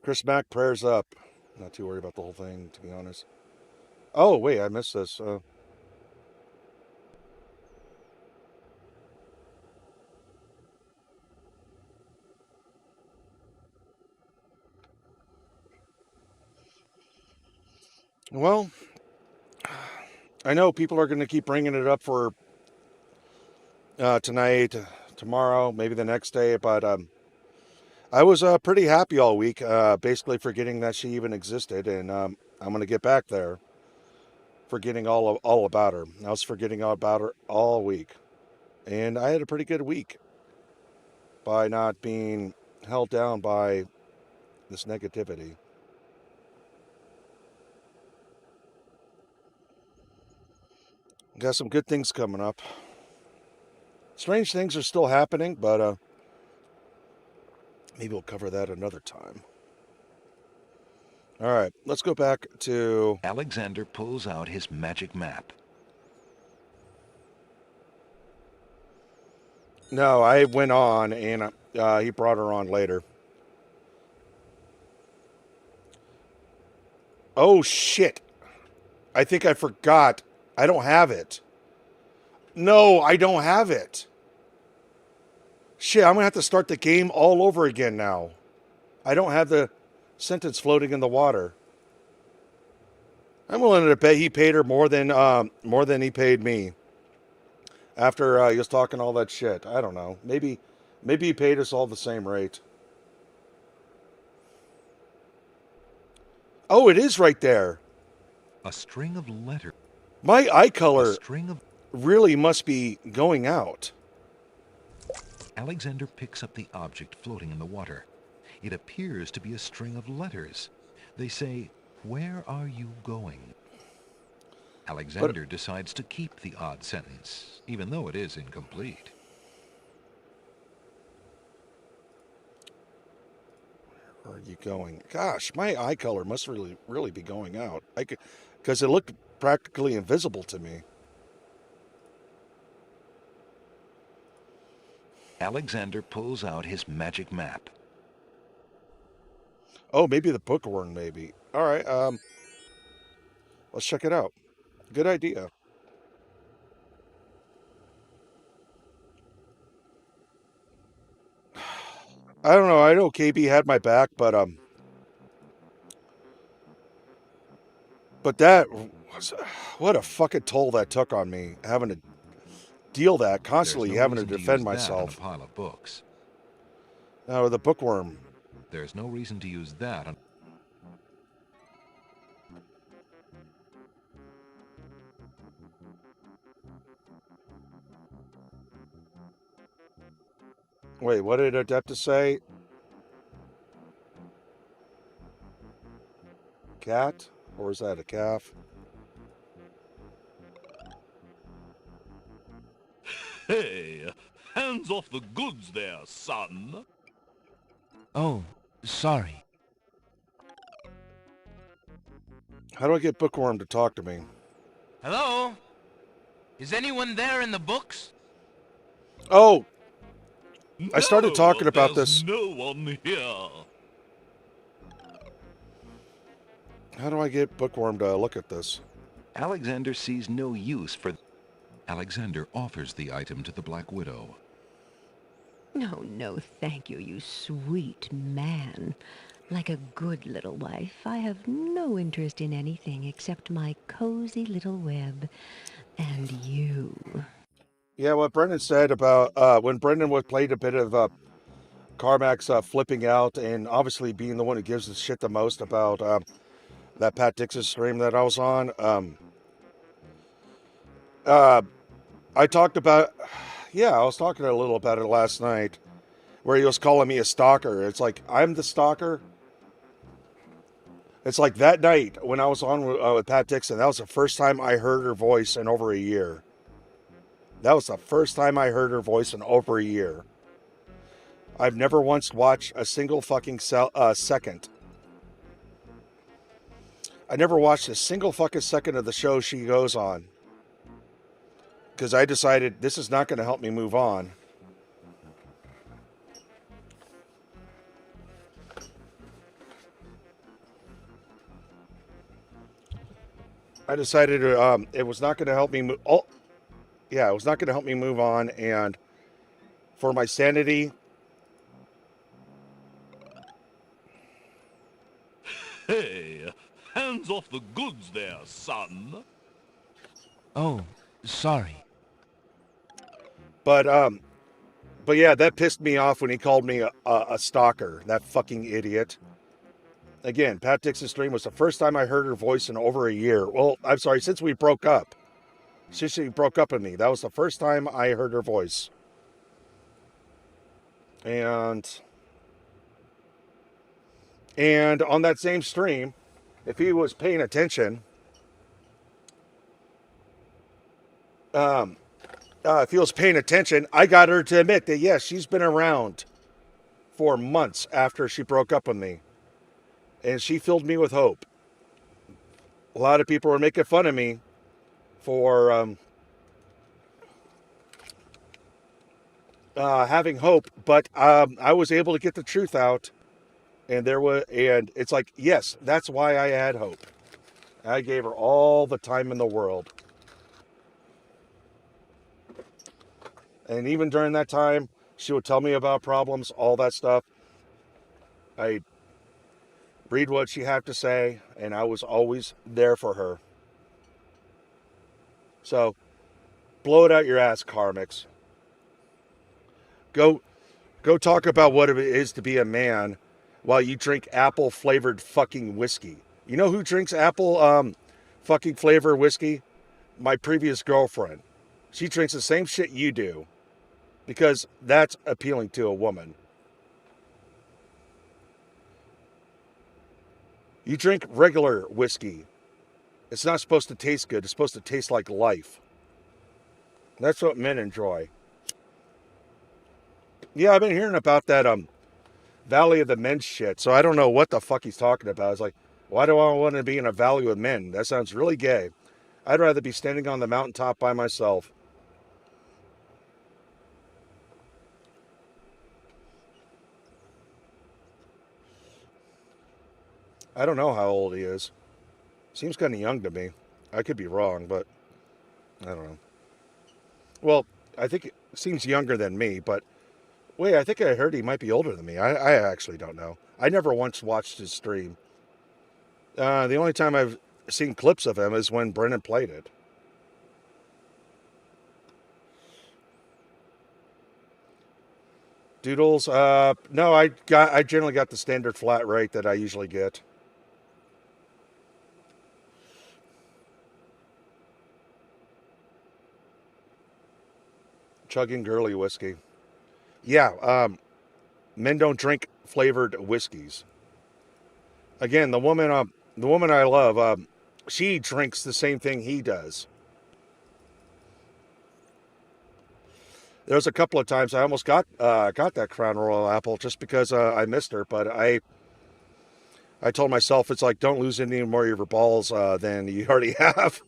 Chris Mack, prayers up. Not too worried about the whole thing, to be honest. Oh, wait, I missed this. Well, I know people are going to keep bringing it up for tonight, tomorrow, maybe the next day, but I was pretty happy all week, basically forgetting that she even existed, and I'm going to get back there, forgetting all about her. I was forgetting all about her all week, and I had a pretty good week by not being held down by this negativity. Got some good things coming up. Strange things are still happening, but maybe we'll cover that another time. All right, let's go back to... Alexander pulls out his magic map. No, I went on, and he brought her on later. Oh, shit. I think I forgot. I don't have it. No, I don't have it. Shit, I'm going to have to start the game all over again now. I don't have the sentence floating in the water. I'm willing to bet he paid her more than he paid me. After he was talking all that shit. I don't know. Maybe he paid us all the same rate. Oh, it is right there. A string of letters. My eye color A string of... really must be going out. Alexander picks up the object floating in the water. It appears to be a string of letters. They say, "Where are you going?" Alexander decides to keep the odd sentence, even though it is incomplete. Where are you going? Gosh, my eye color must really be going out. Because it looked practically invisible to me. Alexander pulls out his magic map. Oh, maybe the bookworm, maybe. All right, let's check it out. Good idea. I don't know. I know KB had my back, but that was what a fucking toll that took on me, having to deal that constantly, having to defend myself. That on a pile of books. Now with the bookworm. There's no reason to use that on... Wait, what did Adeptus say? Cat? Or is that a calf? Hey, hands off the goods there, son. Oh, sorry. How do I get Bookworm to talk to me? Hello? Is anyone there in the books? Oh! I started talking about this. No one here. How do I get Bookworm to look at this? Alexander sees no use for... Alexander offers the item to the Black Widow. No, no, thank you, you sweet man. Like a good little wife, I have no interest in anything except my cozy little web and you. Yeah, what Brendan said about when Brendan played a bit of Carmack's flipping out and obviously being the one who gives a shit the most about that Pat Dixon stream that I was on. I talked about, yeah, I was talking a little about it last night. where he was calling me a stalker. It's like, I'm the stalker. It's like that night when I was on with Pat Dixon, that was the first time I heard her voice in over a year. That was the first time I heard her voice in over a year. I've never once watched a single fucking second. I never watched a single fucking second of the show she goes on. Because I decided this is not going to help me move on. I decided it was not going to help me move. Oh, yeah, it was not going to help me move on. And for my sanity, Hey, hands off the goods there, son. Oh, sorry. but yeah, that pissed me off when he called me a stalker. That fucking idiot. Again, Pat Dixon's stream was the first time I heard her voice in over a year. Well, I'm sorry, since we broke up. Since she broke up with me, that was the first time I heard her voice. And on that same stream, if he was paying attention, if he was paying attention, I got her to admit that yes, she's been around for months after she broke up with me. And she filled me with hope. A lot of people were making fun of me for having hope, but I was able to get the truth out, and it's like, yes, that's why I had hope. I gave her all the time in the world, and even during that time, she would tell me about problems, all that stuff. I'd read what she had to say, and I was always there for her. So, blow it out your ass, Karmics. Go talk about what it is to be a man while you drink apple flavored fucking whiskey. You know who drinks apple fucking flavored whiskey? My previous girlfriend. She drinks the same shit you do because that's appealing to a woman. You drink regular whiskey. It's not supposed to taste good. It's supposed to taste like life. That's what men enjoy. Yeah, I've been hearing about that Valley of the Men shit, so I don't know what the fuck he's talking about. It's like, why do I want to be in a valley with men? That sounds really gay. I'd rather be standing on the mountaintop by myself. I don't know how old he is. Seems kind of young to me. I could be wrong, but I don't know. Well, I think it seems younger than me, but wait, I think I heard he might be older than me. I actually don't know. I never once watched his stream. The only time I've seen clips of him is when Brennan played it. Doodles, no, I generally got the standard flat rate that I usually get. Chugging girly whiskey. Yeah, men don't drink flavored whiskeys. Again, the woman I love, she drinks the same thing he does. There was a couple of times I almost got that Crown Royal apple just because I missed her, but I told myself it's like don't lose any more of your balls than you already have.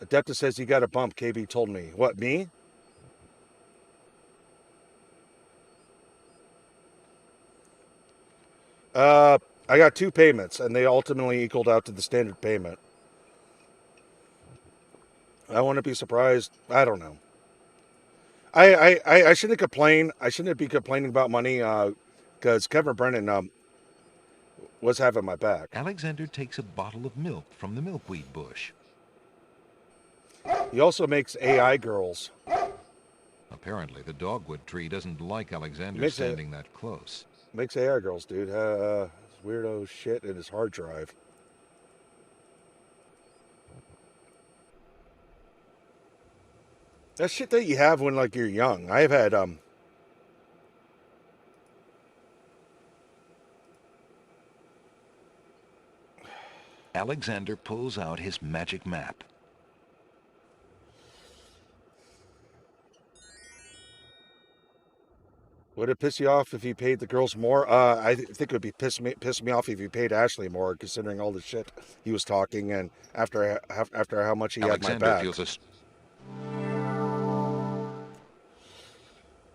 Adeptus says you got a bump. KB told me. What, me? I got 2 payments, and they ultimately equaled out to the standard payment. I wouldn't be surprised. I don't know. I shouldn't complain. I shouldn't be complaining about money because Kevin Brennan was having my back. Alexander takes a bottle of milk from the milkweed bush. He also makes AI girls. Apparently, the dogwood tree doesn't like Alexander standing that close. Makes AI girls, dude. Weirdo shit in his hard drive. That shit that you have when like you're young. I've had Alexander pulls out his magic map. Would it piss you off if he paid the girls more? I think it would be piss me off if he paid Ashley more, considering all the shit he was talking and after how much he had my Alexander back. feels a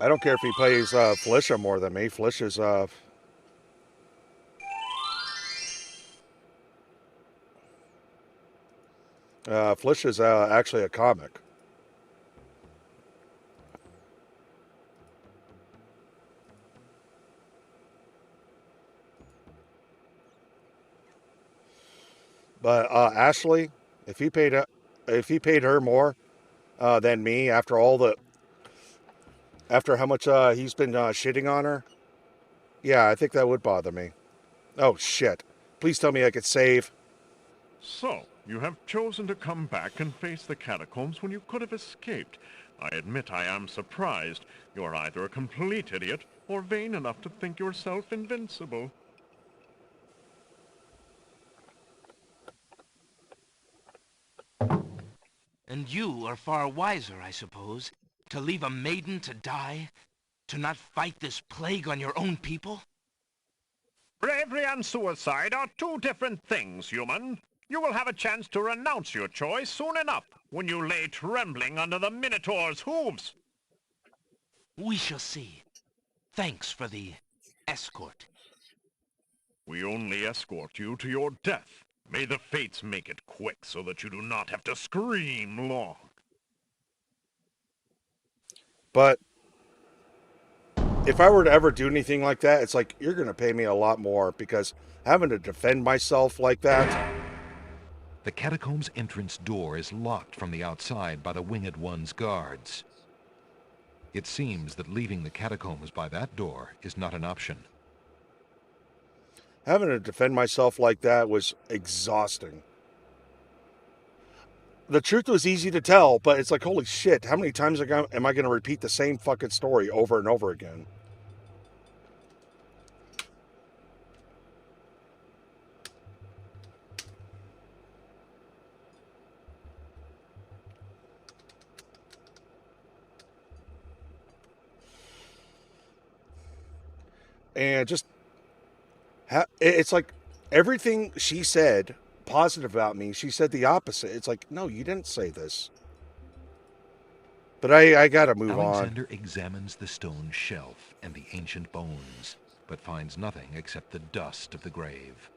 I don't care if he pays Felicia more than me. Felicia's Felicia's actually a comic. But Ashley, if he paid her more than me after how much he's been shitting on her, yeah, I think that would bother me. Oh shit! Please tell me I could save. So, you have chosen to come back and face the catacombs when you could have escaped. I admit I am surprised. You are either a complete idiot or vain enough to think yourself invincible. And you are far wiser, I suppose, to leave a maiden to die, to not fight this plague on your own people? Bravery and suicide are two different things, human. You will have a chance to renounce your choice soon enough, when you lay trembling under the Minotaur's hooves. We shall see. Thanks for the escort. We only escort you to your death. May the fates make it quick so that you do not have to scream long. But if I were to ever do anything like that, it's like, you're going to pay me a lot more, because having to defend myself like that. The catacomb's entrance door is locked from the outside by the Winged One's guards. It seems that leaving the catacombs by that door is not an option. Having to defend myself like that was exhausting. The truth was easy to tell, but it's like, holy shit, how many times am I going to repeat the same fucking story over and over again? And just, it's like everything she said positive about me, she said the opposite. It's like, no, you didn't say this. But I gotta move Alexander examines the stone shelf and the ancient bones, but finds nothing except the dust of the grave.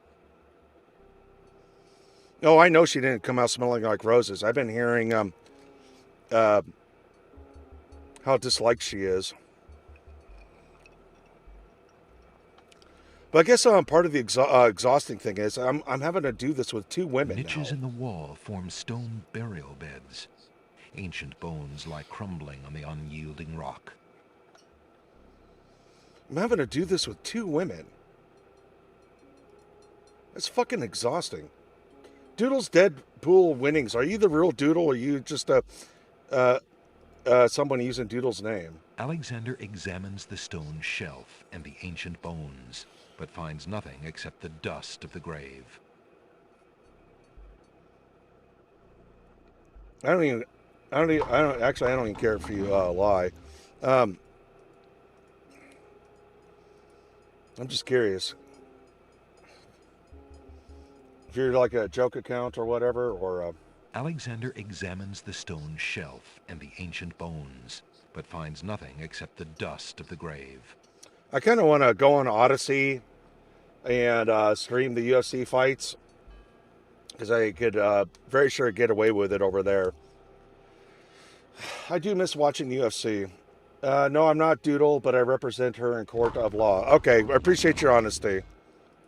Oh, I know she didn't come out smelling like roses. I've been hearing how disliked she is. But I guess part of the exhausting thing is I'm having to do this with two women Niches now. in the wall form stone burial beds. Ancient bones lie crumbling on the unyielding rock. I'm having to do this with two women. It's fucking exhausting. Doodle's Deadpool winnings. Are you the real Doodle, or are you just someone using Doodle's name? Alexander examines the stone shelf and the ancient bones, but finds nothing except the dust of the grave. I don't even care if you lie. I'm just curious. If you're like a joke account or whatever, or Alexander examines the stone shelf and the ancient bones, but finds nothing except the dust of the grave. I kind of want to go on Odyssey and stream the UFC fights, because I could very sure get away with it over there. I do miss watching UFC. No, I'm not Doodle, but I represent her in court of law. Okay, I appreciate your honesty.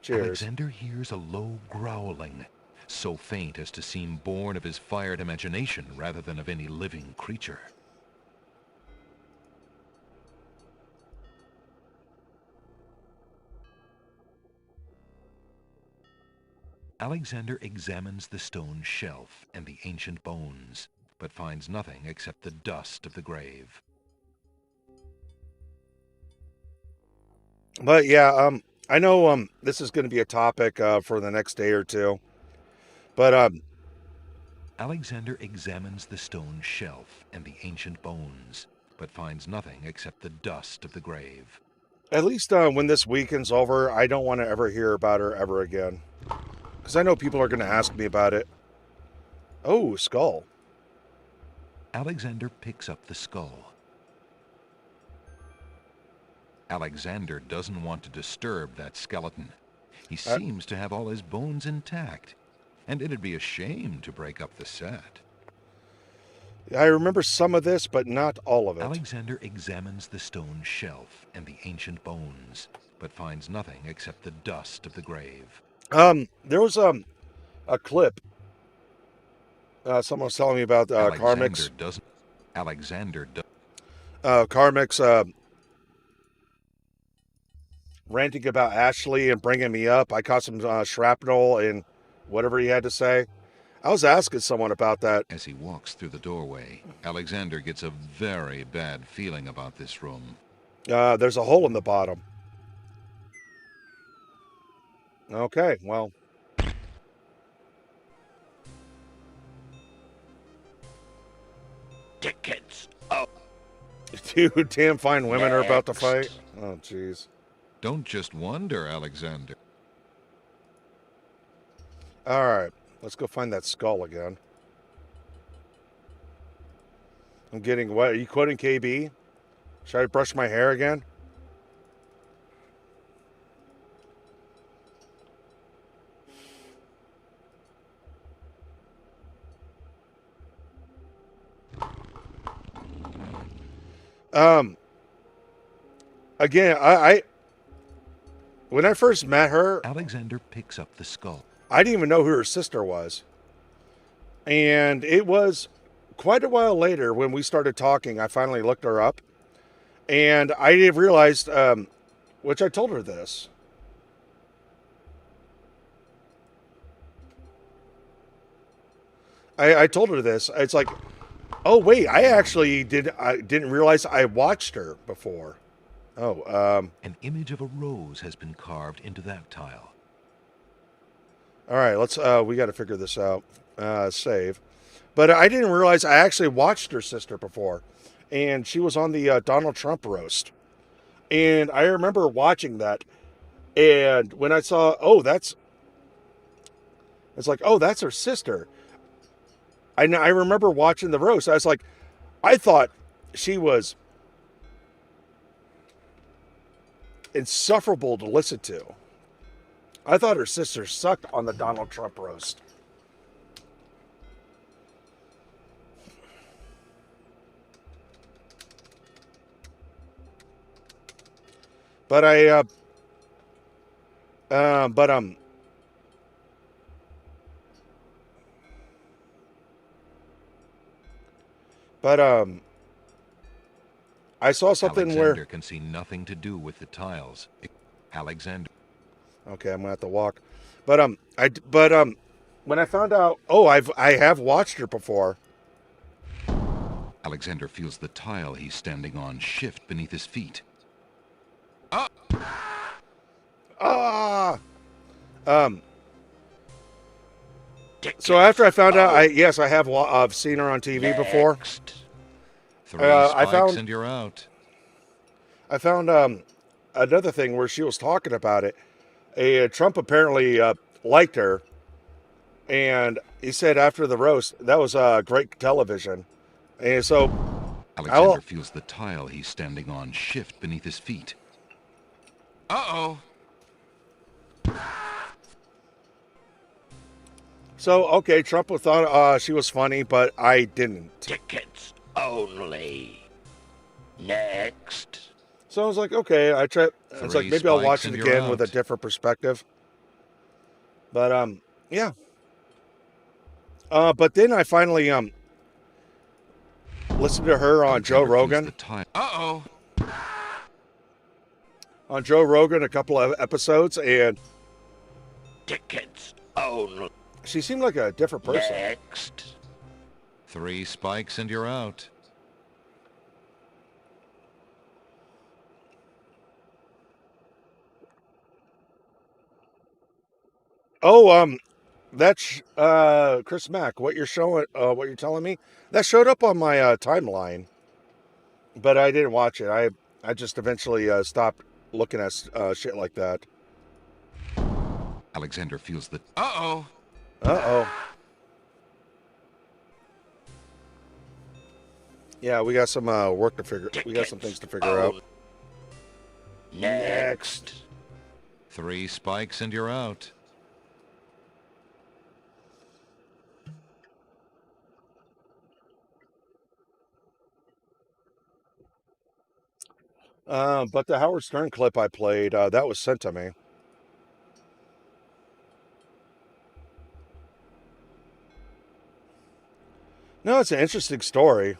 Cheers. Alexander hears a low growling, so faint as to seem born of his fired imagination rather than of any living creature. Alexander examines the stone shelf and the ancient bones, but finds nothing except the dust of the grave. But yeah, I know this is going to be a topic for the next day or two. But Alexander examines the stone shelf and the ancient bones, but finds nothing except the dust of the grave. at least when this weekend's over, I don't want to ever hear about her ever again. Because I know people are going to ask me about it. Oh, skull. Alexander picks up the skull. Alexander doesn't want to disturb that skeleton. He seems to have all his bones intact, and it'd be a shame to break up the set. I remember some of this, but not all of it. Alexander examines the stone shelf and the ancient bones, but finds nothing except the dust of the grave. There was a clip. Someone was telling me about Carmix. Carmix ranting about Ashley and bringing me up. I caught some shrapnel and whatever he had to say. I was asking someone about that. As he walks through the doorway, Alexander gets a very bad feeling about this room. There's a hole in the bottom. Okay, well. Tickets. Oh. Dude, damn fine women are about to fight. Oh, jeez. Don't just wonder, Alexander. All right, let's go find that skull again. I'm getting what? Are you quoting KB? Should I brush my hair again? Again, I when I first met her, Alexander picks up the skull. I didn't even know who her sister was. And it was quite a while later when we started talking, I finally looked her up. And I realized, which I told her this. I told her this. It's like, oh wait, I didn't realize I watched her before. Oh, an image of a rose has been carved into that tile. All right, let's we got to figure this out. Save. But I didn't realize I actually watched her sister before, and she was on the Donald Trump roast. And I remember watching that, and when I saw, it's like, oh, that's her sister. I remember watching the roast. I was like, I thought she was insufferable to listen to. I thought her sister sucked on the Donald Trump roast. But I saw something Alexander can see nothing to do with the tiles. Alexander. Okay, I'm gonna have to walk. But when I found out, I have watched her before. Alexander feels the tile he's standing on shift beneath his feet. So after I found out, I have seen her on TV before. Three spikes and you're out. I found another thing where she was talking about it. Trump apparently liked her, and he said after the roast that was great television. And so Alexander feels the tile he's standing on shift beneath his feet. Uh-oh. So, okay, Trump thought she was funny, but I didn't. Tickets only. Next. So I was like, okay, it's like maybe I'll watch it again with a different perspective. But yeah. But then I finally listened to her on Joe Rogan. Uh-oh. On Joe Rogan, a couple of episodes, and tickets only. She seemed like a different person. Next. 3 spikes and you're out. Oh, that's Chris Mack. What you're showing, what you're telling me, that showed up on my timeline, but I didn't watch it. I just eventually stopped looking at shit like that. Alexander feels the... Uh-oh. Uh-oh. Yeah, we got some work to figure. We got some things to figure out. Next. 3 spikes and you're out. But the Howard Stern clip I played, that was sent to me. No, it's an interesting story.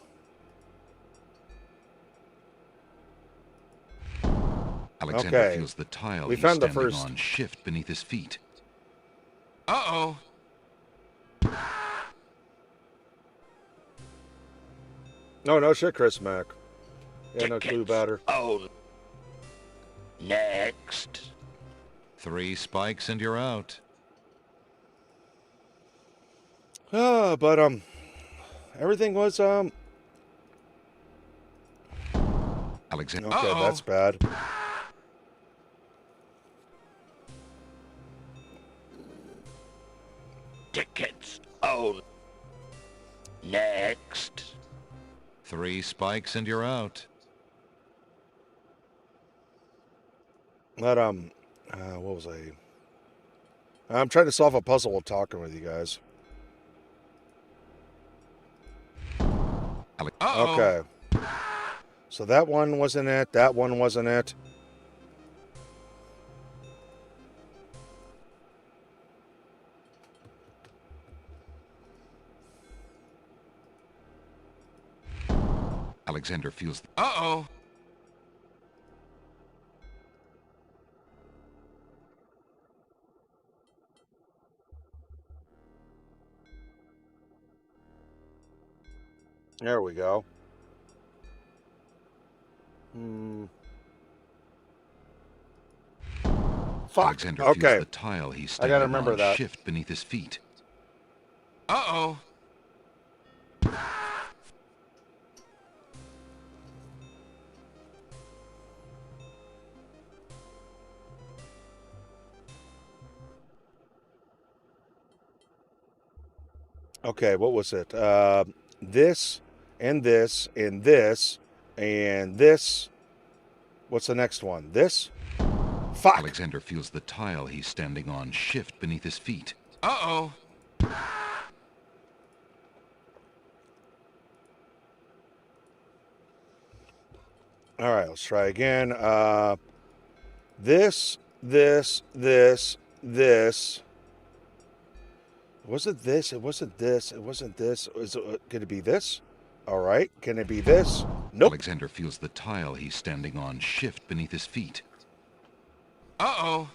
Alexander Okay. feels the tile We he's found the standing first. on shift beneath his feet. Uh-oh. No, no shit, Chris Mack. Yeah, no clue about her. Oh. Next. 3 spikes and you're out. But everything was Alexander... Okay, that's bad. Tickets. Oh. Next. 3 spikes and you're out. But what was I? I'm trying to solve a puzzle while talking with you guys. Uh-oh. Okay. So that one wasn't it. That one wasn't it. Alexander feels... Uh-oh. There we go. Fuck. Alexander Okay. feels the tile he's I standing gotta remember on that. shift beneath his feet. Uh-oh. Okay, what was it? This and this and this and this. What's the next one? This? Fuck. Alexander feels the tile he's standing on shift beneath his feet. Uh-oh. All right, let's try again. This, this, this, this. Was it this? It wasn't this. It wasn't this. Is it, could it be this? All right. Can it be this? Nope. Alexander feels the tile he's standing on shift beneath his feet. Uh-oh.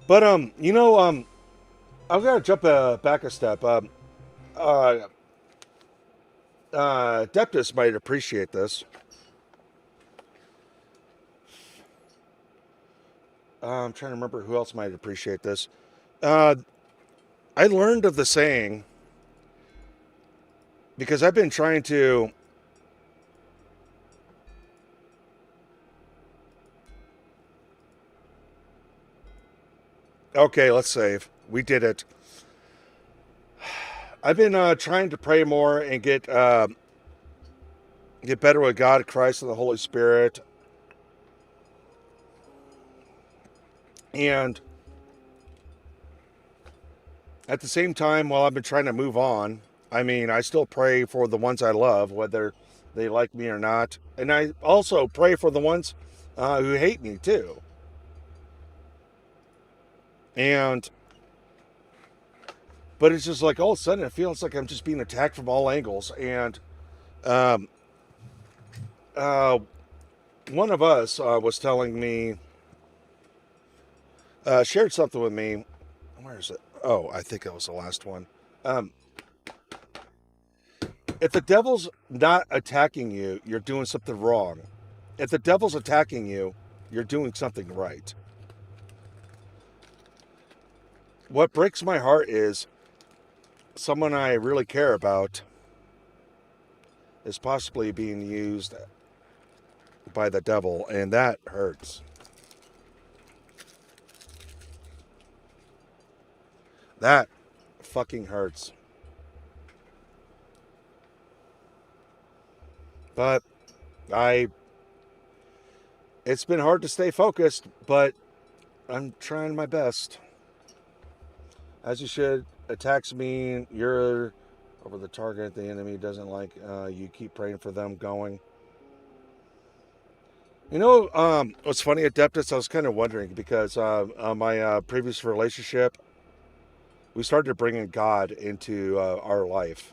But you know, I've got to jump back a step. Deptus might appreciate this. I'm trying to remember who else might appreciate this. I learned of the saying because I've been trying to. Okay, let's save. We did it. I've been trying to pray more and get better with God, Christ, and the Holy Spirit. And at the same time, while I've been trying to move on, I mean, I still pray for the ones I love, whether they like me or not. And I also pray for the ones who hate me, too. But it's just like all of a sudden it feels like I'm just being attacked from all angles. And one of us was telling me shared something with me. Where is it? Oh, I think it was the last one. Um, if the devil's not attacking you, you're doing something wrong. If the devil's attacking you, you're doing something right. What breaks my heart is someone I really care about is possibly being used by the devil, and that hurts. That fucking hurts. But I it's been hard to stay focused, but I'm trying my best. As you should. Attacks mean you're over the target the enemy doesn't like. You keep praying for them going. You know, what's funny, Adeptus? I was kind of wondering because my previous relationship, we started bringing God into our life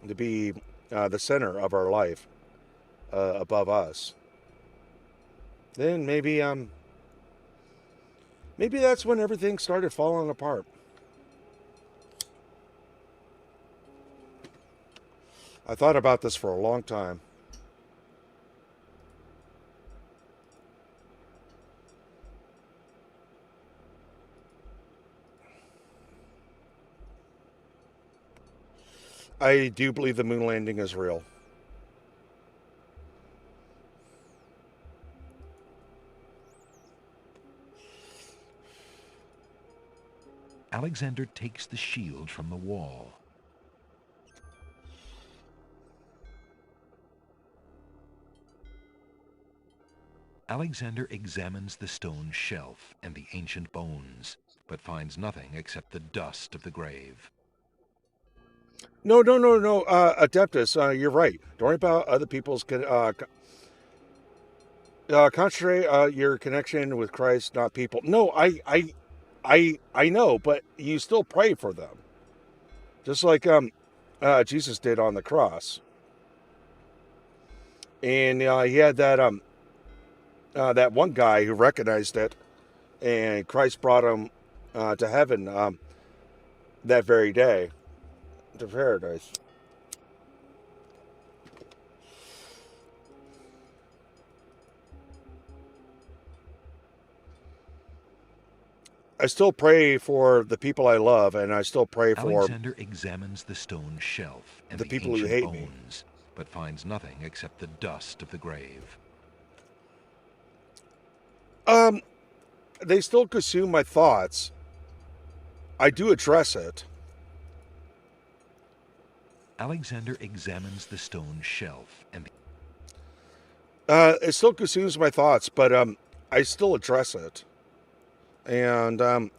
to be the center of our life above us. Then maybe that's when everything started falling apart. I thought about this for a long time. I do believe the moon landing is real. Alexander takes the shield from the wall. Alexander examines the stone shelf and the ancient bones, but finds nothing except the dust of the grave. No, Adeptus, you're right. Don't worry about other people's. Concentrate your connection with Christ, not people. No, I know, but you still pray for them, just like Jesus did on the cross. And he had that one guy who recognized it, and Christ brought him to heaven that very day, to paradise. I still pray for the people I love, and I still pray for Alexander examines the stone shelf and the the people who ancient hate me. bones, but finds nothing except the dust of the grave. They still consume my thoughts. I do address it. Alexander examines the stone shelf and It still consumes my thoughts, but I still address it. And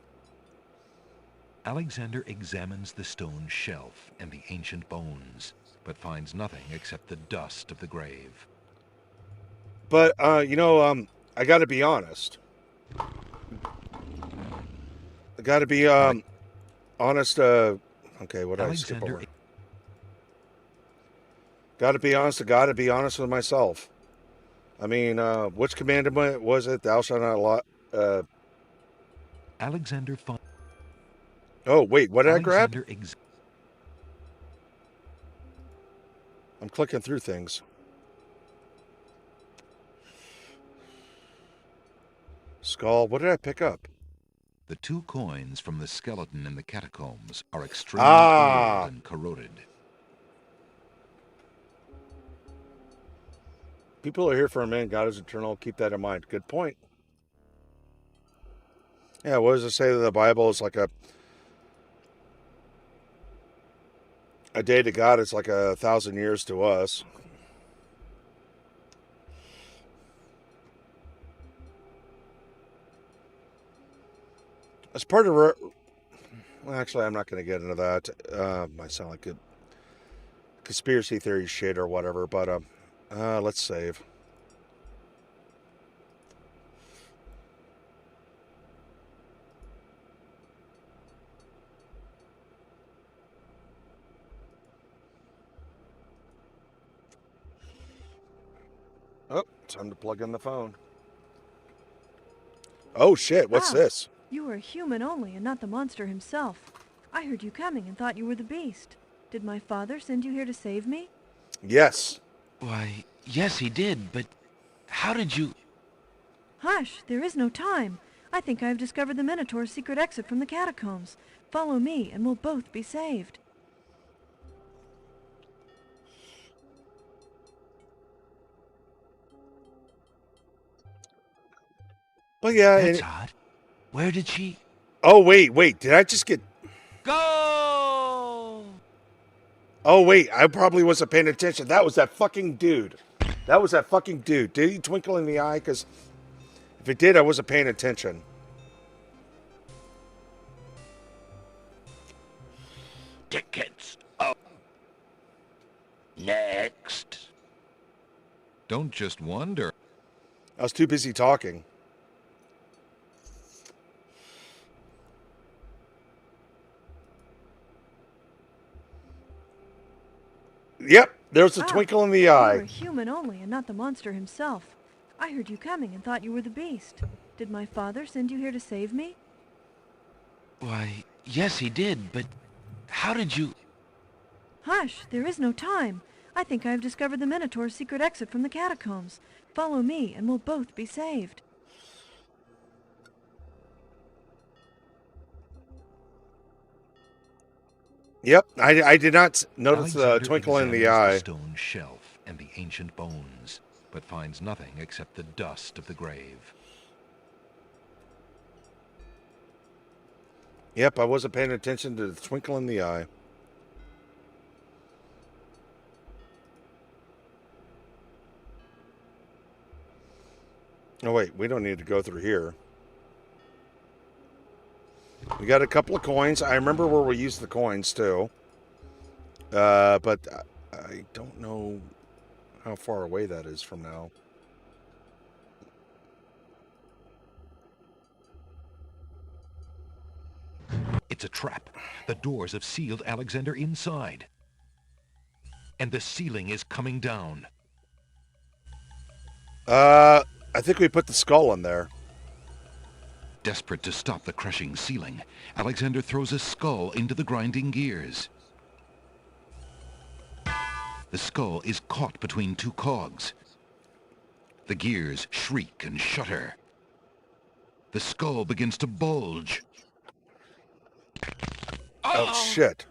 Alexander examines the stone shelf and the ancient bones, but finds nothing except the dust of the grave. but I got to be honest. I got to be honest. Okay, what did I skip Alexander over? Got to be honest. I got to be honest with myself. I mean, which commandment was it? Thou shalt not lie. Alexander finds. Oh wait, what did I grab? Alexander I'm clicking through things. Skull. What did I pick up? The 2 coins from the skeleton in the catacombs are extremely old and corroded. People are here for a man. God is eternal. Keep that in mind. Good point. Yeah, what does it say that the Bible is like a day to God is like 1,000 years to us. As part of well, actually, I'm not going to get into that. Might sound like a conspiracy theory shit or whatever, but let's save. Oh, time to plug in the phone. Oh shit, what's this? You were a human only and not the monster himself. I heard you coming and thought you were the beast. Did my father send you here to save me? Yes. Why, yes, he did, but how did you... Hush, there is no time. I think I have discovered the Minotaur's secret exit from the catacombs. Follow me and we'll both be saved. But yeah. That's odd. Where did she... Oh, wait. Did I just get... Go! Oh, wait. I probably wasn't paying attention. That was that fucking dude. Did he twinkle in the eye? Because if it did, I wasn't paying attention. Tickets. Oh. Next. Don't just wonder. I was too busy talking. Yep, there's a twinkle in the eye. You were a human only and not the monster himself. I heard you coming and thought you were the beast. Did my father send you here to save me? Why, yes, he did, but how did you... Hush, there is no time. I think I have discovered the Minotaur's secret exit from the catacombs. Follow me and we'll both be saved. Yep, I did not notice the Alexander twinkle in the examines eye. the stone shelf and the ancient bones, but finds nothing except the dust of the grave. Yep, I wasn't paying attention to the twinkle in the eye. Oh wait, we don't need to go through here. We got a couple of coins. I remember where we used the coins too. But I don't know how far away that is from now. It's a trap. The doors have sealed Alexander inside. And the ceiling is coming down. I think we put the skull in there. Desperate to stop the crushing ceiling, Alexander throws a skull into the grinding gears. The skull is caught between two cogs. The gears shriek and shudder. The skull begins to bulge. Oh shit.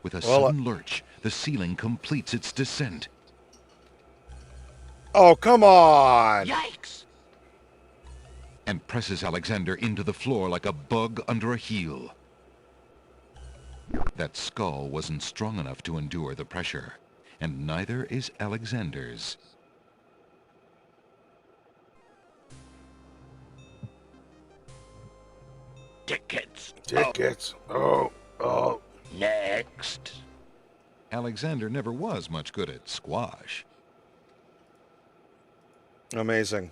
With a sudden lurch, the ceiling completes its descent. Oh, come on! Yikes! And presses Alexander into the floor like a bug under a heel. That skull wasn't strong enough to endure the pressure, and neither is Alexander's. Tickets. Tickets. Oh. Next. Alexander never was much good at squash. Amazing.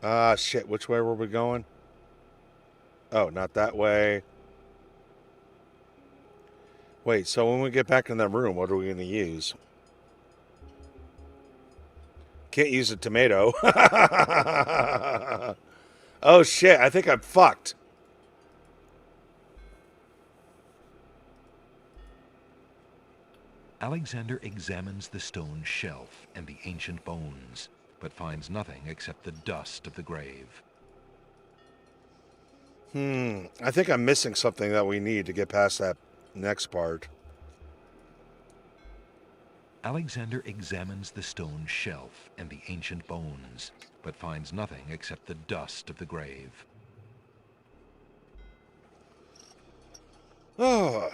Ah, shit. Which way were we going? Oh, not that way. Wait, so when we get back in that room, what are we going to use? Can't use a tomato. Oh, shit. I think I'm fucked. Alexander examines the stone shelf and the ancient bones, but finds nothing except the dust of the grave. I think I'm missing something that we need to get past that next part. Alexander examines the stone shelf and the ancient bones, but finds nothing except the dust of the grave. Oh.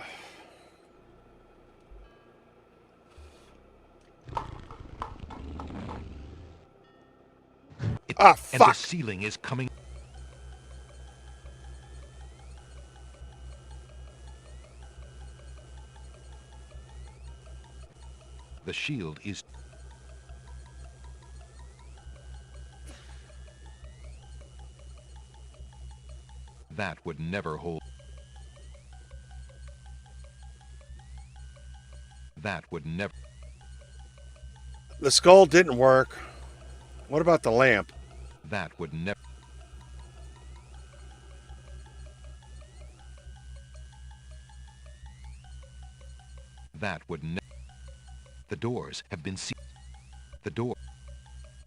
Fuck! And the ceiling is coming. The shield is... That would never hold. That would never... The skull didn't work. What about the lamp? That would never... That would never... The doors have been sealed. The door...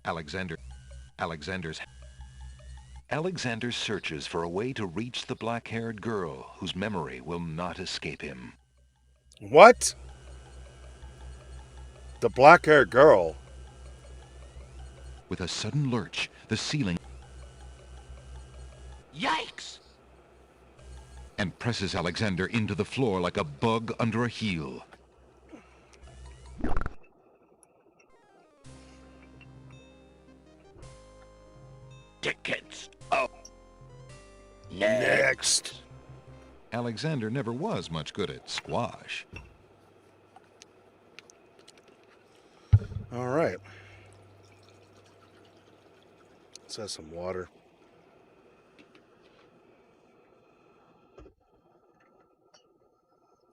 Alexander searches for a way to reach the black-haired girl whose memory will not escape him. What? The black-haired girl? With a sudden lurch, the ceiling... Yikes! And presses Alexander into the floor like a bug under a heel. Tickets. Oh. Next. Alexander never was much good at squash. All right. Let's have some water.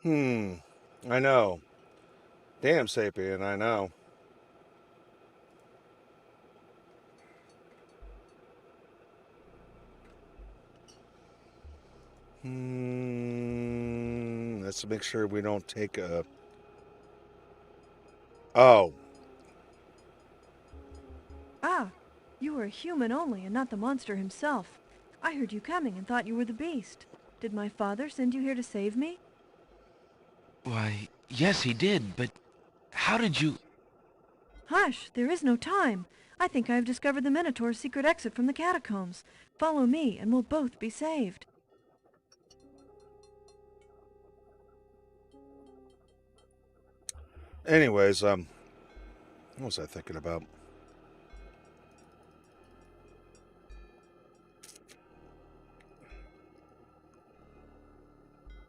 I know. Damn, Sapien, I know. Let's make sure we don't take a... Oh. Ah, you were a human only and not the monster himself. I heard you coming and thought you were the beast. Did my father send you here to save me? Why, yes, he did, but how did you... Hush, there is no time. I think I have discovered the Minotaur's secret exit from the catacombs. Follow me and we'll both be saved. Anyways, what was I thinking about?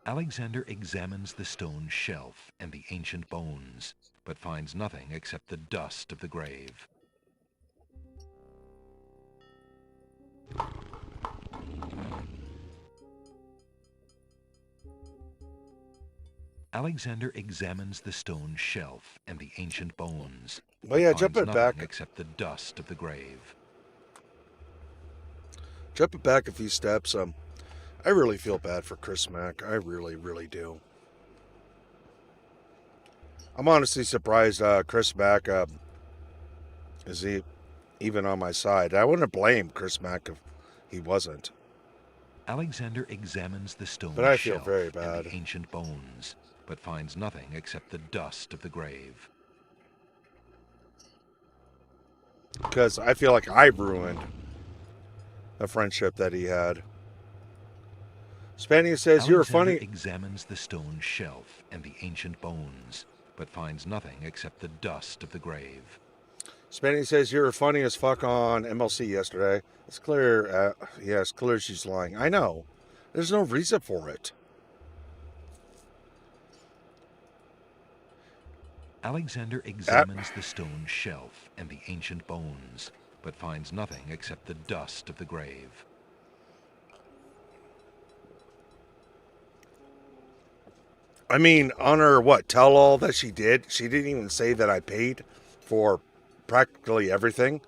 Alexander examines the stone shelf and the ancient bones, but finds nothing except the dust of the grave. Alexander examines the stone shelf and the ancient bones, Well, yeah, but jump finds it nothing back. except the dust of the grave. Jump it back a few steps. I really feel bad for Chris Mack. I really, really do. I'm honestly surprised Chris Mack is he even on my side. I wouldn't blame Chris Mack if he wasn't. Alexander examines the stone But I feel shelf very and bad. the ancient bones, but finds nothing except the dust of the grave. Because I feel like I ruined the friendship that he had. Spaniard says, "You're Alexander funny." examines the stone shelf and the ancient bones, but finds nothing except the dust of the grave. Spaniard says, "You're funny as fuck on MLC yesterday." It's clear. Yeah, it's clear she's lying. I know. There's no reason for it. Alexander examines the stone shelf and the ancient bones, but finds nothing except the dust of the grave. I mean, on her tell-all that she did, she didn't even say that I paid for practically everything.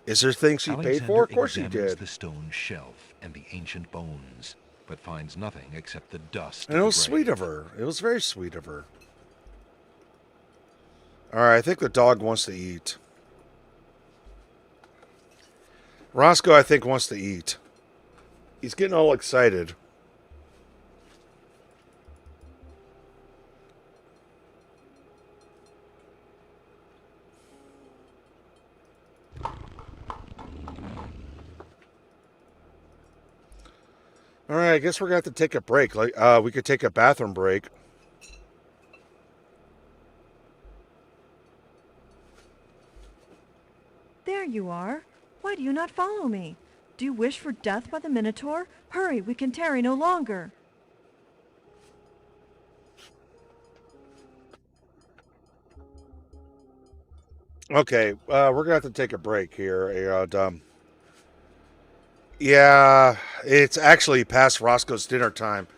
Is there things she paid for? Of course she examines did. the stone shelf and the ancient bones, but finds nothing except the dust And it of was the sweet grave. of her. It was very sweet of her. All right, I think the dog wants to eat. Roscoe, I think, wants to eat. He's getting all excited. All right, I guess we're going to have to take a break. We could take a bathroom break. There you are. Why do you not follow me? Do you wish for death by the Minotaur? Hurry, we can tarry no longer. Okay, we're going to have to take a break here. Yeah, it's actually past Roscoe's dinner time.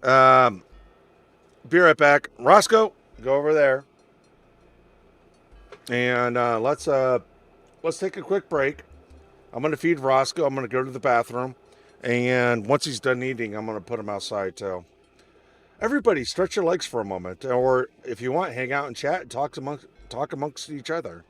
Be right back. Roscoe, go over there. And let's take a quick break. I'm gonna feed Roscoe. I'm gonna go to the bathroom, and once he's done eating, I'm gonna put him outside too. Everybody, stretch your legs for a moment, or if you want, hang out and chat and talk amongst each other.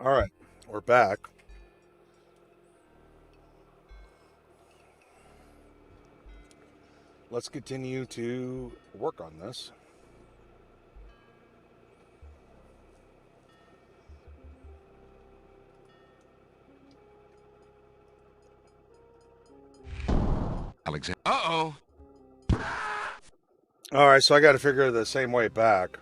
All right, we're back. Let's continue to work on this. Alexander. Uh-oh. All right, so I got to figure the same way back.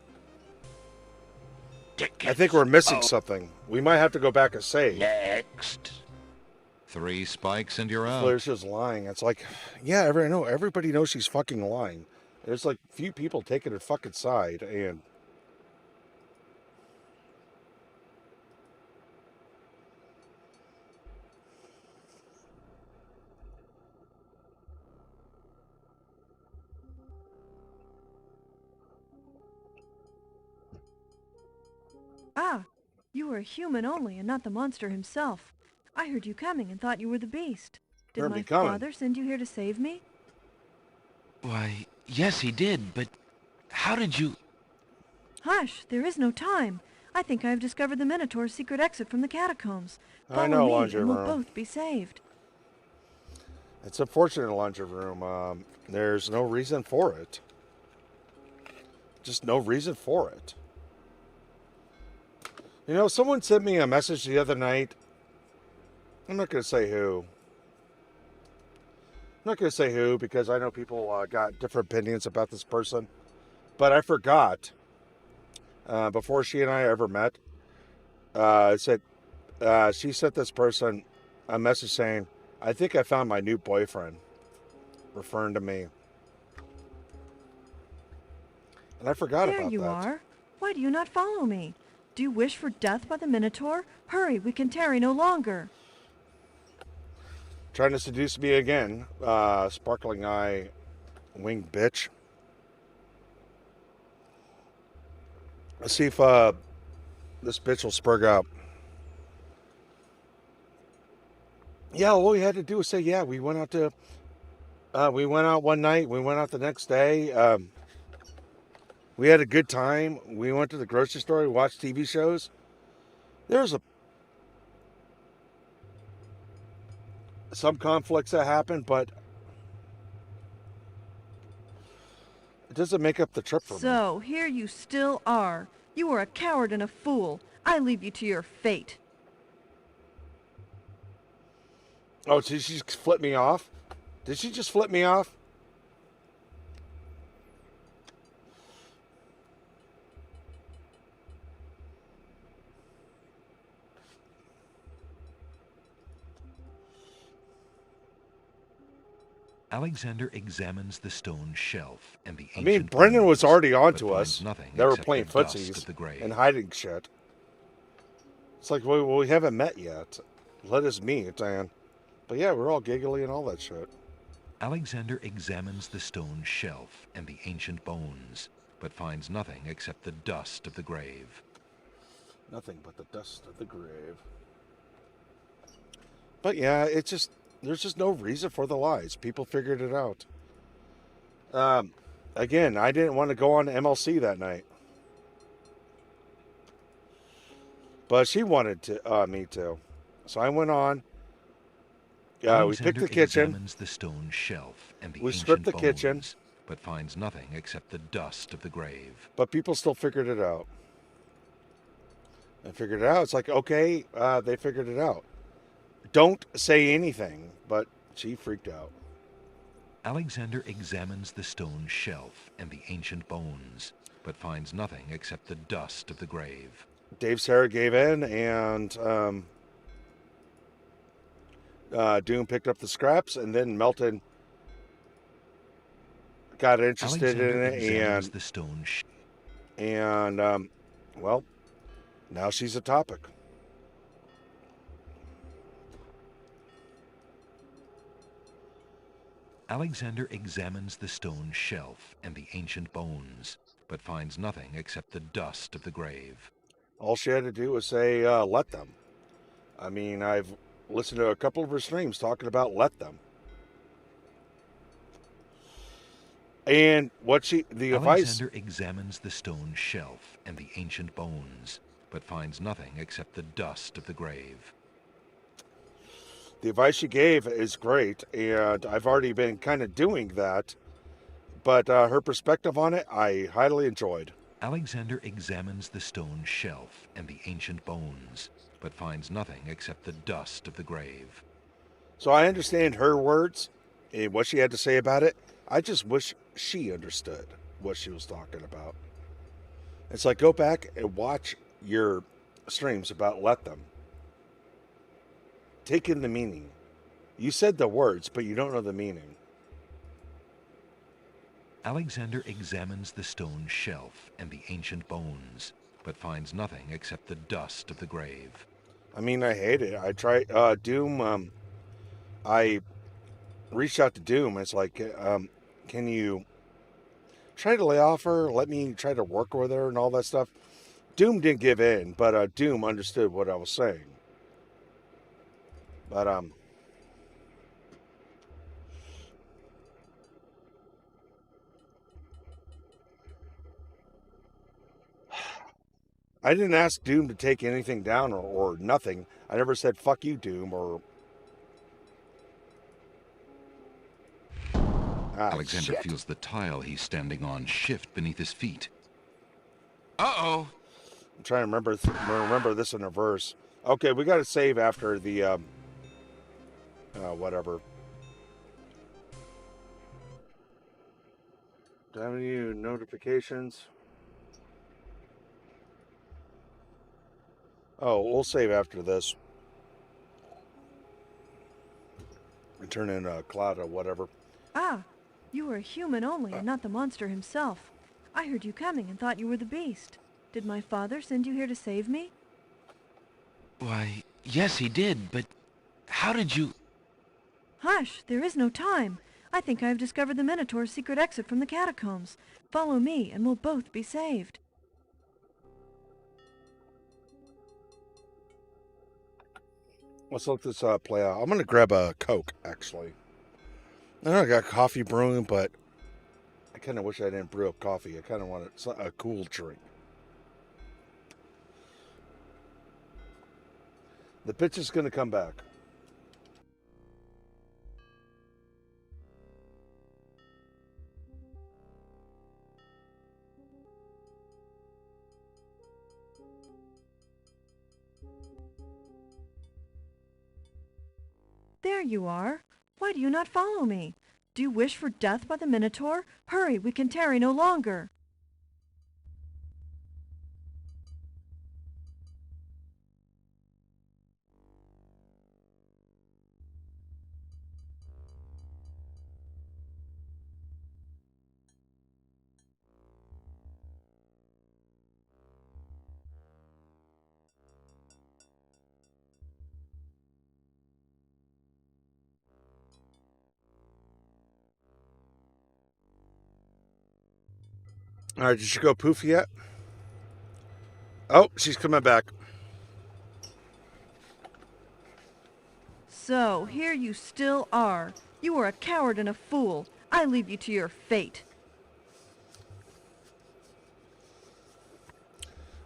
I think we're missing something. We might have to go back and save. Next. 3 spikes and you're out. Flair's just lying. It's like, yeah, everybody knows she's fucking lying. There's like few people taking her fucking side, and Ah, you were a human only and not the monster himself. I heard you coming and thought you were the beast. Did Heard my me coming. father send you here to save me? Why, yes, he did, but how did you... Hush, there is no time. I think I have discovered the Minotaur's secret exit from the catacombs. I know, Follow me Laundry and we'll Room. both be saved. It's unfortunate, Laundry Room. There's no reason for it. Just no reason for it. You know, someone sent me a message the other night. I'm not going to say who. I'm not going to say who because I know people got different opinions about this person. But I forgot, before she and I ever met, it said, she sent this person a message saying, I think I found my new boyfriend, referring to me. And I forgot about that. There you are. Why do you not follow me? Do you wish for death by the Minotaur? Hurry, we can tarry no longer. Trying to seduce me again, sparkling eye, winged bitch. Let's see if this bitch will spurg up. Yeah, all we had to do was say, yeah, we went out one night, we went out the next day. We had a good time. We went to the grocery store, we watched TV shows. There's some conflicts that happened, but it doesn't make up the trip for me. So, here you still are. You are a coward and a fool. I leave you to your fate. Oh, did she just flip me off? Did she just flip me off? Alexander examines the stone shelf and the I mean, ancient Brendan was bones, already on but to finds us. nothing They were except playing the dust footsies of the grave. and hiding shit. It's like, well, we haven't met yet. Let us meet, and... But yeah, we're all giggly and all that shit. Alexander examines the stone shelf and the ancient bones, but finds nothing except the dust of the grave. Nothing but the dust of the grave. But yeah, it's just... There's just no reason for the lies. People figured it out. Again, I didn't want to go on MLC that night. But she wanted me to. So I went on. We picked the kitchen. Examines the stone shelf and the We ancient stripped the bones, kitchen. but finds nothing except the dust of the grave. But people still figured it out. And figured it out. It's like, okay, they figured it out. Don't say anything. But she freaked out. Alexander examines the stone shelf and the ancient bones, but finds nothing except the dust of the grave. Dave Sarah gave in, and Doom picked up the scraps, and then Melton got interested Alexander in it, examines and the stone well, now she's a topic. Alexander examines the stone shelf and the ancient bones, but finds nothing except the dust of the grave. All she had to do was say, let them. I mean, I've listened to a couple of her streams talking about let them. And what the advice... Alexander examines the stone shelf and the ancient bones, but finds nothing except the dust of the grave. The advice she gave is great, and I've already been kind of doing that, but her perspective on it, I highly enjoyed. Alexander examines the stone shelf and the ancient bones, but finds nothing except the dust of the grave. So I understand her words and what she had to say about it. I just wish she understood what she was talking about. It's like, go back and watch your streams about Let Them. Take in the meaning. You said the words, but you don't know the meaning. Alexander examines the stone shelf and the ancient bones, but finds nothing except the dust of the grave. I mean, I hate it. I tried Doom. I reached out to Doom. It's like, can you try to lay off her? Let me try to work with her and all that stuff. Doom didn't give in, but Doom understood what I was saying. But I didn't ask Doom to take anything down or nothing. I never said fuck you, Doom, or Alexander shit. feels the tile he's standing on shift beneath his feet. Uh-oh. I'm trying to remember this in reverse. Okay, we got to save after the whatever. Do I have any notifications? Oh, we'll save after this. And turn in a cloud or whatever. Ah, you were a human only and not the monster himself. I heard you coming and thought you were the beast. Did my father send you here to save me? Why, yes, he did, but how did you... Hush, there is no time. I think I have discovered the Minotaur's secret exit from the catacombs. Follow me and we'll both be saved. Let's let this play out. I'm going to grab a Coke, actually. I know I got coffee brewing, but I kind of wish I didn't brew up coffee. I kind of want a cool drink. The pitch is going to come back. There you are. Why do you not follow me? Do you wish for death by the Minotaur? Hurry, we can tarry no longer. All right, did she go poof yet? Oh, she's coming back. So, here you still are. You are a coward and a fool. I leave you to your fate.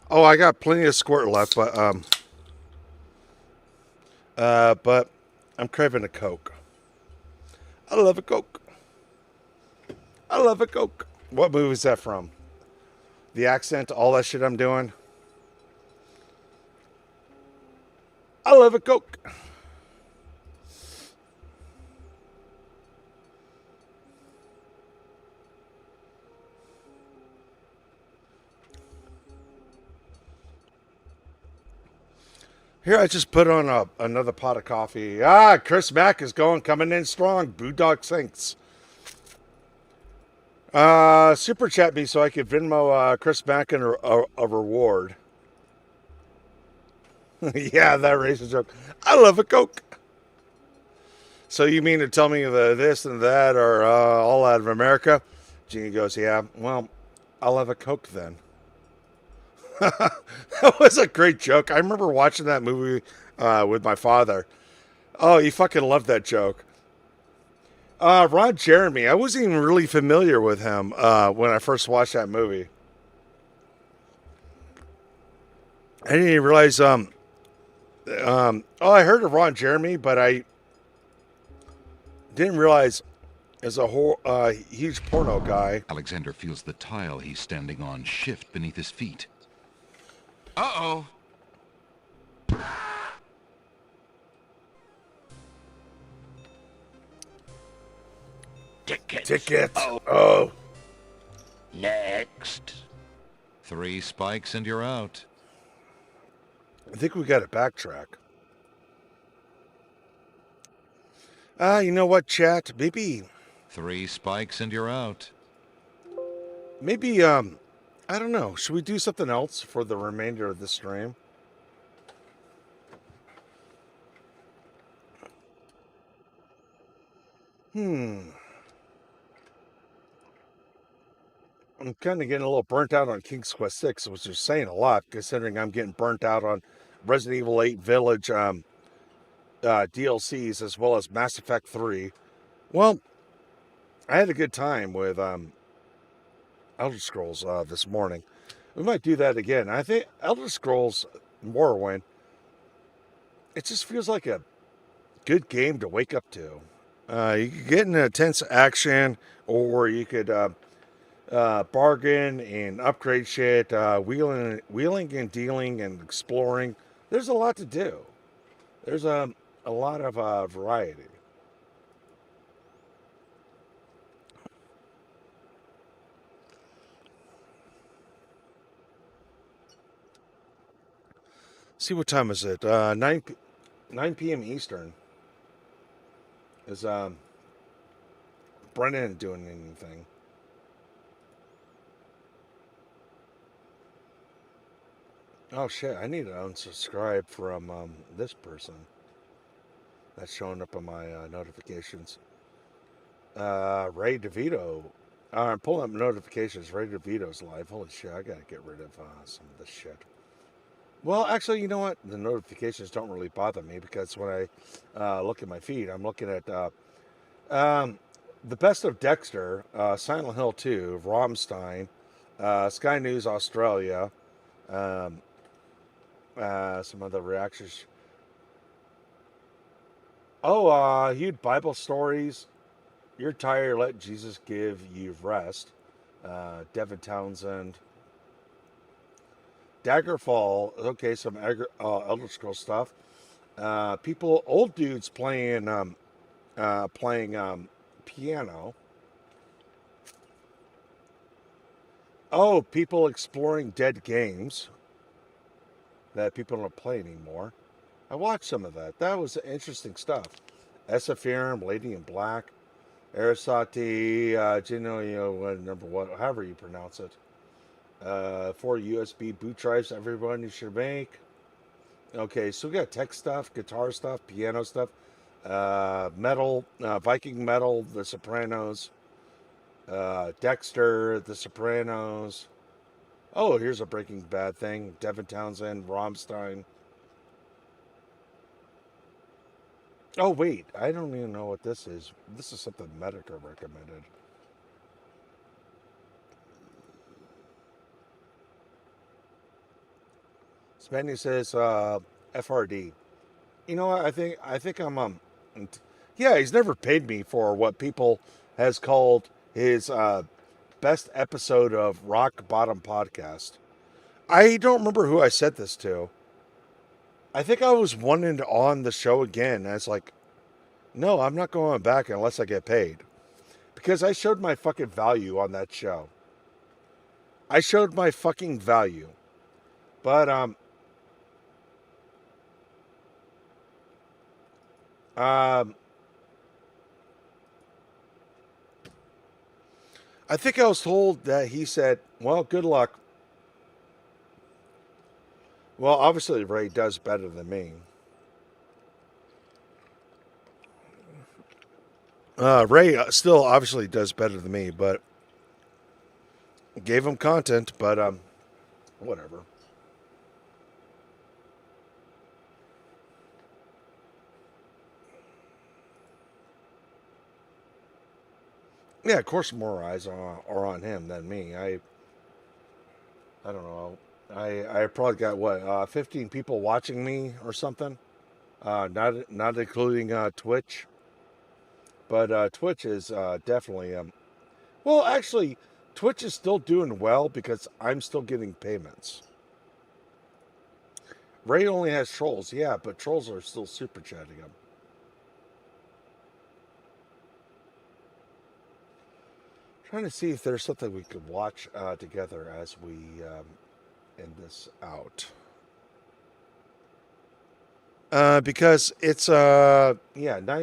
Oh, I got plenty of squirt left, but I'm craving a Coke. I love a Coke. I love a Coke. What movie is that from? The accent, all that shit I'm doing. I love a Coke. Here, I just put on another pot of coffee. Ah, Chris Mack is coming in strong. Boodog Sinks. Super chat me so I could Venmo Chris Mack a reward. Yeah, that racist joke. I love a Coke. So you mean to tell me that this and that are all out of America? Jeannie goes, yeah, well, I'll have a Coke then. That was a great joke. I remember watching that movie with my father. Oh, he fucking loved that joke. Ron Jeremy. I wasn't even really familiar with him when I first watched that movie. I didn't even realize. I heard of Ron Jeremy, but I didn't realize as a whole huge porno guy. Alexander feels the tile he's standing on shift beneath his feet. Uh-oh. Tickets. Oh. Next. 3 spikes and you're out. I think we got to backtrack. You know what, chat? Maybe 3 spikes and you're out. I don't know. Should we do something else for the remainder of the stream? I'm kind of getting a little burnt out on King's Quest 6, which is saying a lot, considering I'm getting burnt out on Resident Evil 8 Village DLCs as well as Mass Effect 3. Well, I had a good time with Elder Scrolls this morning. We might do that again. I think Elder Scrolls Morrowind, it just feels like a good game to wake up to. You could get into intense action, or you could bargain and upgrade shit, wheeling and dealing and exploring. There's a lot to do. There's a lot of variety. See, what time is it? 9 p.m. Eastern. Is Brennan doing anything? Oh shit! I need to unsubscribe from this person. That's showing up on my notifications. Ray DeVito. I'm pulling up notifications. Ray DeVito's live. Holy shit! I gotta get rid of some of this shit. Well, actually, you know what? The notifications don't really bother me because when I look at my feed, I'm looking at the Best of Dexter, Silent Hill 2, Rammstein, Sky News Australia, some other reactions. Oh, Huge Bible Stories. You're tired, let Jesus give you rest. Devin Townsend. Daggerfall. Okay, some Elder Scrolls stuff. Old dudes playing piano. Oh, people exploring dead games that people don't play anymore. I watched some of that. That was interesting stuff. Esopharum, Lady in Black, Arasati, number one, however you pronounce it. 4 USB boot drives, everyone you should make. Okay, so we got tech stuff, guitar stuff, piano stuff, metal, Viking metal, The Sopranos, Dexter, The Sopranos. Oh, here's a Breaking Bad thing. Devin Townsend, Rammstein. Oh, wait. I don't even know what this is. This is something Medica recommended. Spenny says, FRD. You know what? I think I'm, yeah, he's never paid me for what people has called his, best episode of Rock Bottom Podcast. I don't remember who I said this to. I think I was wanting to on the show again. And it's like, no, I'm not going back unless I get paid. Because I showed my fucking value on that show. I showed my fucking value. But, I think I was told that he said, well, good luck. Well, obviously Ray does better than me. Ray still obviously does better than me, but gave him content, but whatever. Yeah, of course more eyes are on him than me. I don't know. I probably got what 15 people watching me or something. Not including Twitch, but Twitch is definitely well, actually, Twitch is still doing well because I'm still getting payments. Ray only has trolls, yeah, but trolls are still super chatting him. Trying to see if there's something we could watch together as we end this out. Because it's 9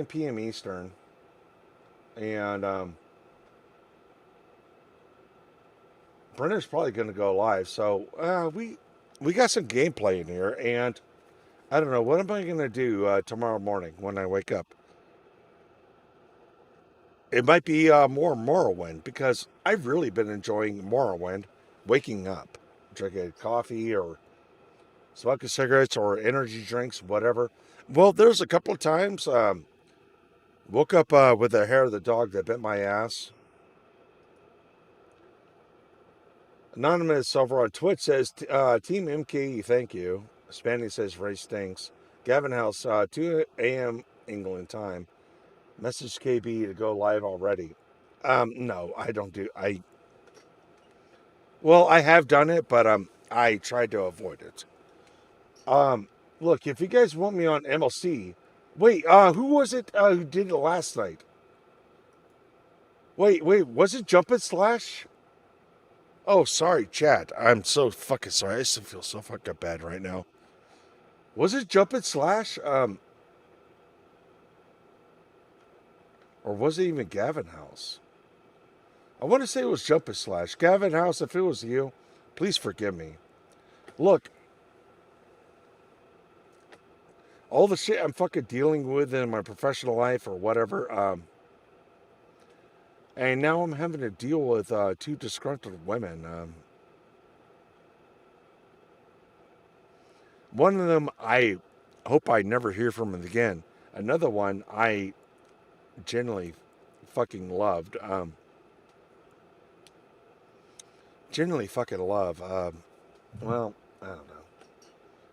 p.m. Eastern, and Brenner's probably going to go live. So we got some gameplay in here, and I don't know what am I going to do tomorrow morning when I wake up. It might be more Morrowind because I've really been enjoying Morrowind. Waking up, drinking coffee or smoking cigarettes or energy drinks, whatever. Well, there's a couple of times woke up with the hair of the dog that bit my ass. Anonymous over on Twitch says, Team MK, thank you. Spanny says, Ray stinks. Gavin House, 2 a.m. England time. Message KB to go live already. No, I don't do. Well, I have done it, but I tried to avoid it. Look, if you guys want me on MLC, wait, who was it who did it last night? Wait, was it Jump and Slash? Oh, sorry, chat. I'm so fucking sorry. I still feel so fucking bad right now. Was it Jump and Slash? Or was it even Gavin House? I want to say it was Jump and Slash. Gavin House, if it was you, please forgive me. Look, all the shit I'm fucking dealing with in my professional life or whatever, and now I'm having to deal with two disgruntled women. One of them, I hope I never hear from again. Another one, I genuinely fucking loved. Genuinely fucking love. Well, I don't know.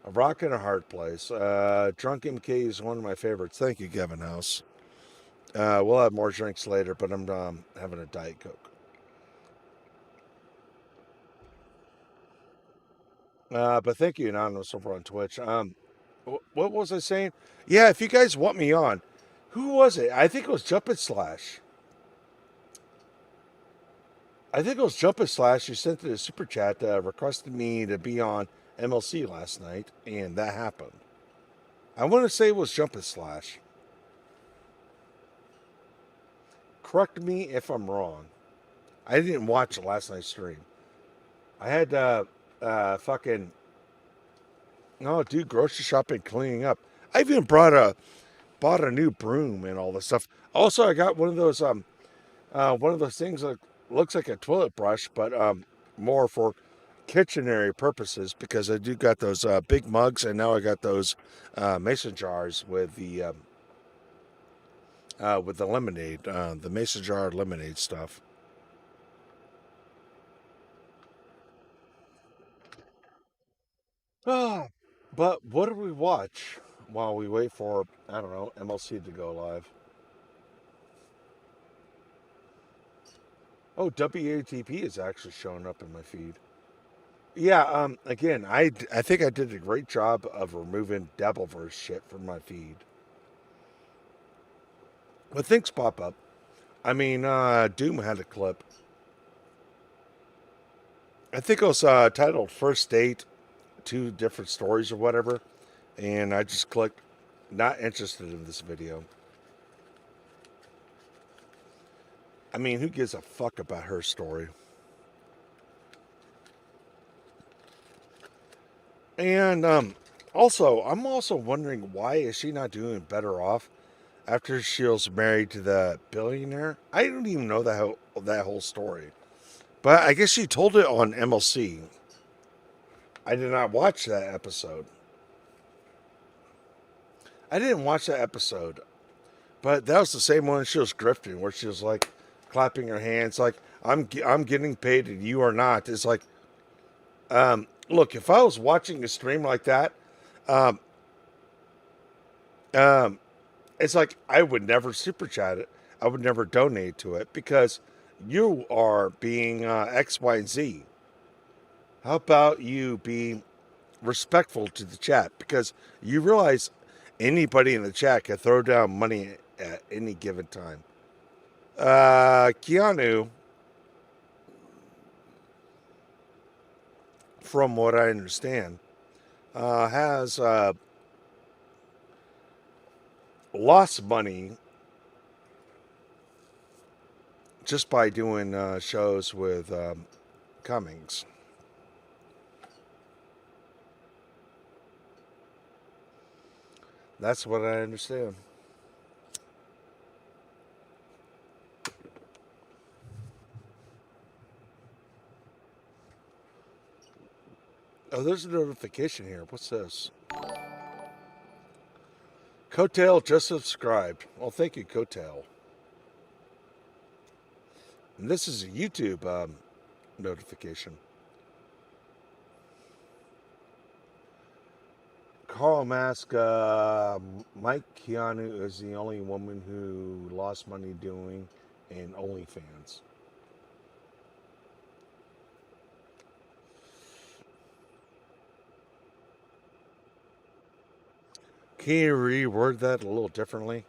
A rock and a hard place. Drunk MK is one of my favorites. Thank you, Gavin House. We'll have more drinks later, but I'm having a Diet Coke. But thank you, Anonymous, over on Twitch. What was I saying? Yeah, if you guys want me on, who was it? I think it was Jump and Slash. I think it was Jump and Slash. You sent it a super chat requested me to be on MLC last night, and that happened. I want to say it was Jump and Slash. Correct me if I'm wrong. I didn't watch last night's stream. I had fucking dude, grocery shopping, cleaning up. I even bought a new broom and all this stuff. Also, I got one of those things that looks like a toilet brush, but more for kitchenary purposes because I do got those big mugs, and now I got those mason jars with the lemonade, the mason jar lemonade stuff. But what do we watch while we wait for, I don't know, MLC to go live? Oh, WATP is actually showing up in my feed. Yeah, again, I think I did a great job of removing Devilverse shit from my feed. But things pop up. I mean, Doom had a clip. I think it was titled First Date, Two Different Stories or whatever. And I just clicked, not interested in this video. I mean, who gives a fuck about her story? And also, I'm also wondering why is she not doing better off after she was married to the billionaire? I don't even know that whole story. But I guess she told it on MLC. I did not watch that episode. I didn't watch that episode. But that was the same one she was grifting, where she was like clapping her hands like, I'm getting paid and you are not. It's like, look, if I was watching a stream like that, um, um, it's like I would never super chat it. I would never donate to it because you are being X, Y, and Z. How about you be respectful to the chat? Because you realize anybody in the chat can throw down money at any given time. Keanu, from what I understand, has lost money just by doing shows with Cummings. That's what I understand. Oh, there's a notification here. What's this? Coattail just subscribed. Well, thank you, Coattail. And this is a YouTube notification. Carl Mask, Mike Keanu is the only woman who lost money doing in OnlyFans. Can you reword that a little differently?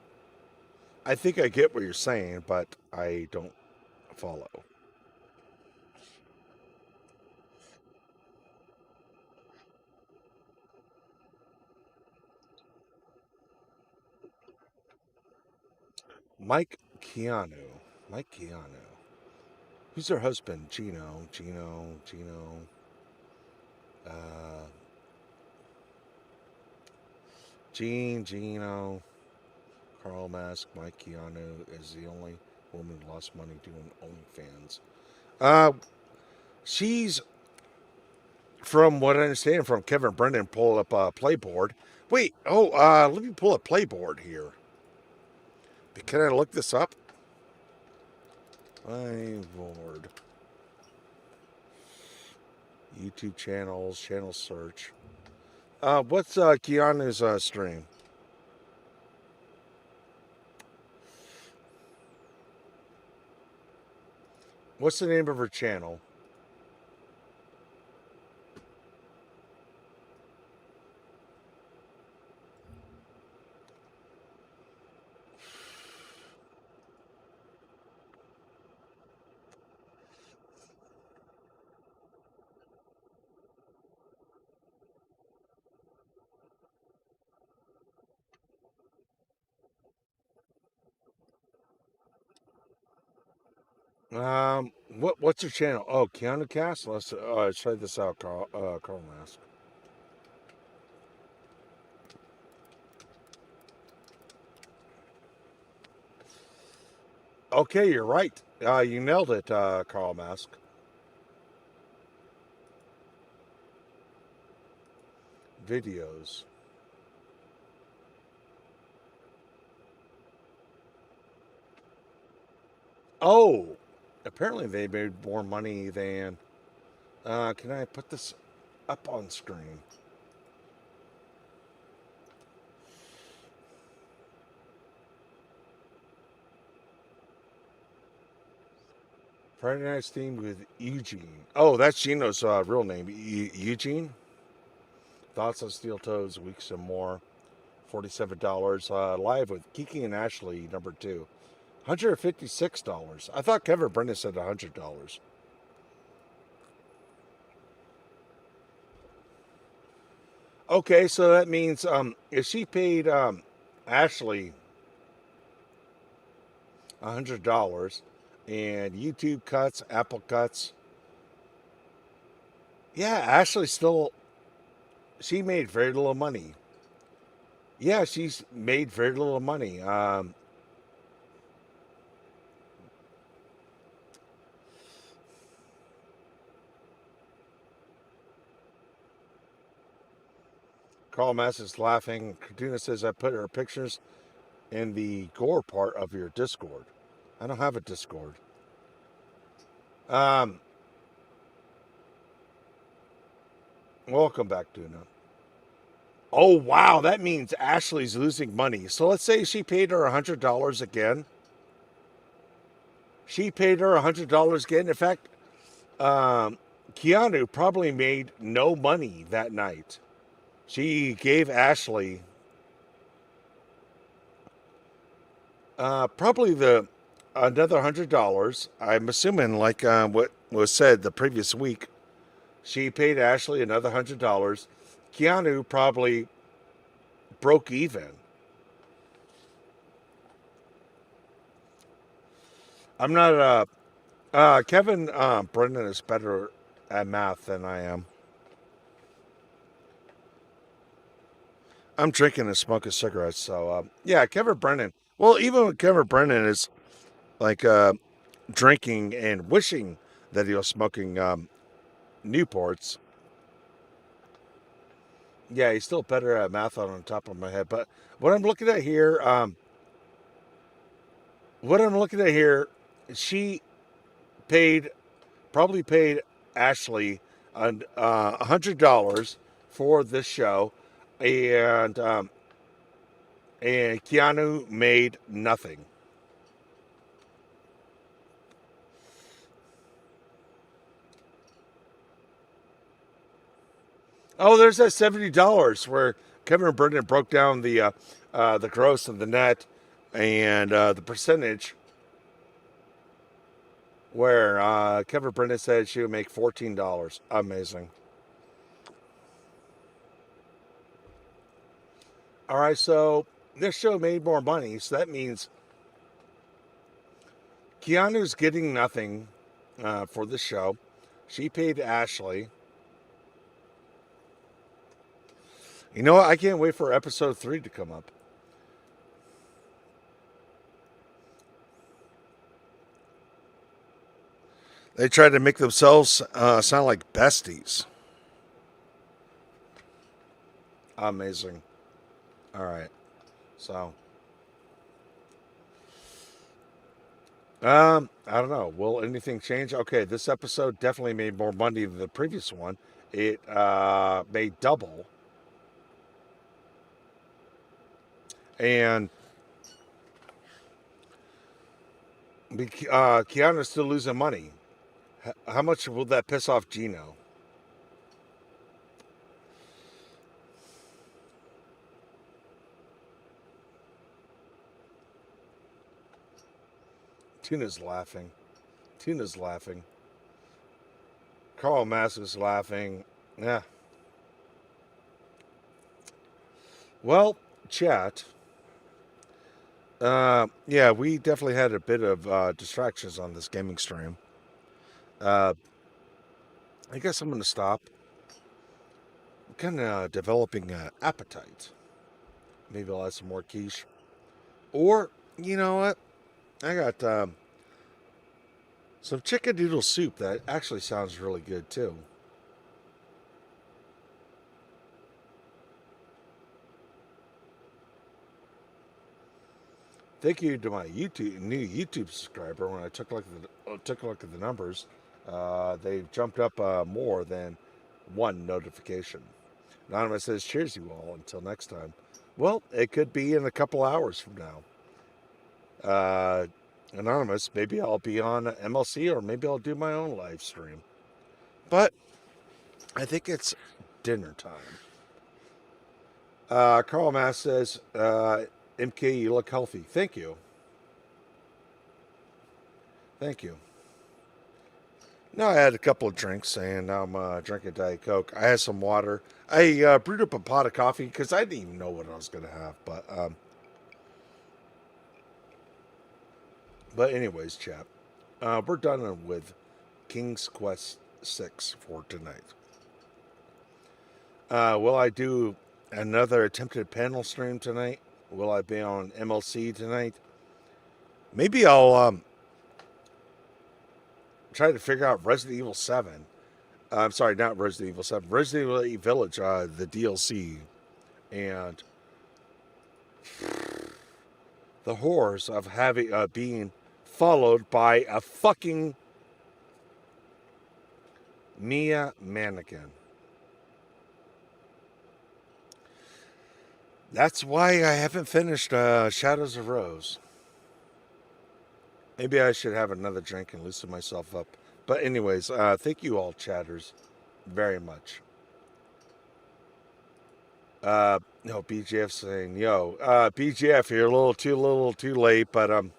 I think I get what you're saying, but I don't follow. Mike Keanu. Mike Keanu. Who's her husband? Gino. Uh, Gino. Carl Mask. Mike Keanu is the only woman who lost money doing OnlyFans. She's, from what I understand from Kevin Brennan, pulled up a playboard. Wait, let me pull a playboard here. Can I look this up? Playboard. YouTube channels, channel search. What's Keanu's stream? What's the name of her channel? What's her channel? Oh, Keanu Cast. Let's try this out, Carl Mask. Okay, you're right. You nailed it, Carl Mask. Videos. Oh, apparently they made more money than. Can I put this up on screen? Friday Night's theme with Eugene. Oh, that's Gino's real name, Eugene. Thoughts on Steel Toes, Weeks and More. $47. Live with Kiki and Ashley, number 2. $156. I thought Kevin Brennan said $100. Okay, so that means if she paid Ashley $100 and YouTube cuts, Apple cuts, yeah, Ashley still, she made very little money. Yeah, she's made very little money. Carl Mass is laughing. Cartuna says, I put her pictures in the gore part of your Discord. I don't have a Discord. Welcome back, Tuna. Oh, wow. That means Ashley's losing money. So let's say she paid her $100 again. She paid her $100 again. In fact, Keanu probably made no money that night. She gave Ashley probably the another $100. I'm assuming, like what was said the previous week, she paid Ashley another $100. Keanu probably broke even. I'm not. Kevin Brendan is better at math than I am. I'm drinking and smoking cigarettes, so yeah, Kevin Brennan. Well, even when Kevin Brennan is like drinking and wishing that he was smoking Newports. Yeah, he's still better at math on top of my head. But what I'm looking at here, she paid probably paid Ashley $100 for this show, and Keanu made nothing. Oh, there's that $70 where Kevin Brendan broke down the gross of the net and the percentage. Where Kevin Brendan said she would make $14. Amazing. All right, so this show made more money, so that means Keanu's getting nothing for the show. She paid Ashley. You know what? I can't wait for episode 3 to come up. They tried to make themselves sound like besties. Amazing. All right. So, I don't know. Will anything change? Okay, this episode definitely made more money than the previous one. It made double. And Keanu's still losing money. How much will that piss off Gino? Tuna's laughing. Tuna's laughing. Carl Mass is laughing. Yeah. Well, chat. Yeah, we definitely had a bit of distractions on this gaming stream. I guess I'm going to stop. I'm kind of developing an appetite. Maybe I'll add some more quiche. Or, you know what? I got some chicken noodle soup that actually sounds really good too. Thank you to my new YouTube subscriber. When I took a look at the numbers, they've jumped up more than one notification. Anonymous says, "Cheers, you all. Until next time." Well, it could be in a couple hours from now. Anonymous, maybe I'll be on MLC or maybe I'll do my own live stream. But I think it's dinner time. Carl Mass says, MK, you look healthy. Thank you. Thank you. No, I had a couple of drinks and now I'm drinking Diet Coke. I had some water. I brewed up a pot of coffee because I didn't even know what I was going to have. But anyways, chap, we're done with King's Quest 6 for tonight. Will I do another attempted panel stream tonight? Will I be on MLC tonight? Maybe I'll try to figure out Resident Evil 7. I'm sorry, not Resident Evil 7. Resident Evil Village, the DLC. And the horrors of having being followed by a fucking Mia mannequin. That's why I haven't finished Shadows of Rose. Maybe I should have another drink and loosen myself up. But anyways, thank you all, chatters, very much. No, BGF saying, yo, BGF, you're a little too late, but um,